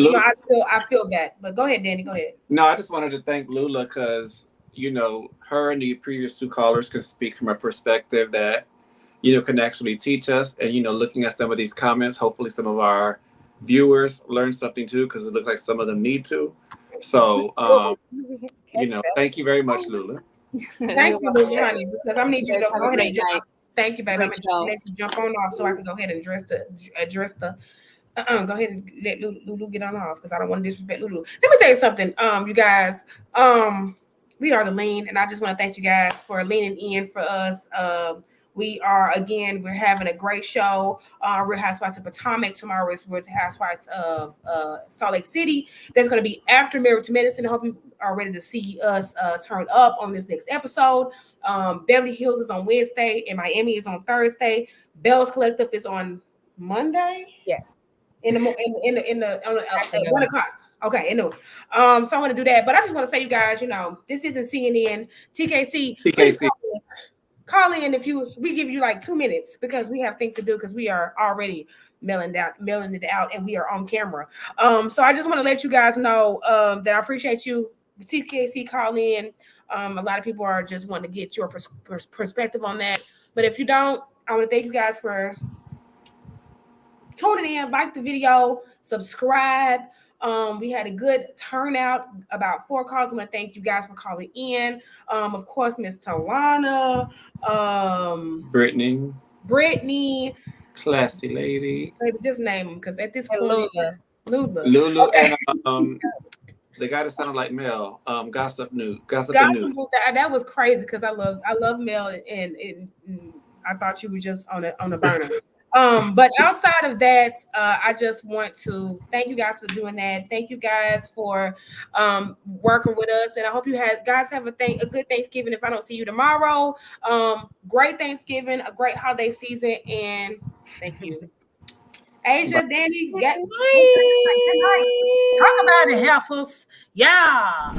feel that. But go ahead, Danny. Go ahead. No, I just wanted to thank Lula because, her and the previous two callers can speak from a perspective that, can actually teach us. And, looking at some of these comments, hopefully some of our viewers learn something too, because it looks like some of them need to. So, thank you very much, Lula. Thank you, Lily, honey, because I'm need you to go ahead and jump. Thank you, baby. I'm gonna let you jump on off so I can go ahead and address the. Go ahead and let Lulu get on off because I don't want to disrespect Lulu. Let me tell you something, you guys. We are the Lean, and I just want to thank you guys for leaning in for us. We're having a great show. Real Housewives of Potomac. Tomorrow is Real Housewives of Salt Lake City. That's going to be after Married to Medicine. I hope you are ready to see us turn up on this next episode. Beverly Hills is on Wednesday, and Miami is on Thursday. Bell's Collective is on Monday. Yes. At 1 o'clock. Okay, so I want to do that, but I just want to say, you guys, this isn't CNN. TKC. Please call in if we give you like 2 minutes because we have things to do because we are already mailing it out and we are on camera. So I just want to let you guys know that I appreciate you. TKC, call in. A lot of people are just wanting to get your perspective on that. But if you don't, I want to thank you guys for tuning in, like the video, subscribe. We had a good turnout, about 4 calls. I want to thank you guys for calling in. Of course, Miss Tawana, Brittany, classy lady. Baby, just name them because at this point, Lulu, okay. And the guy that sounded like Mel, Gossip News. That was crazy because I love Mel, and I thought you were just on a burner. But outside of that, I just want to thank you guys for doing that. Thank you guys for working with us, and I hope you guys have a good Thanksgiving. If I don't see you tomorrow, great Thanksgiving, a great holiday season, and thank you. Asia, Danny, talk about it, Heifers. Yeah.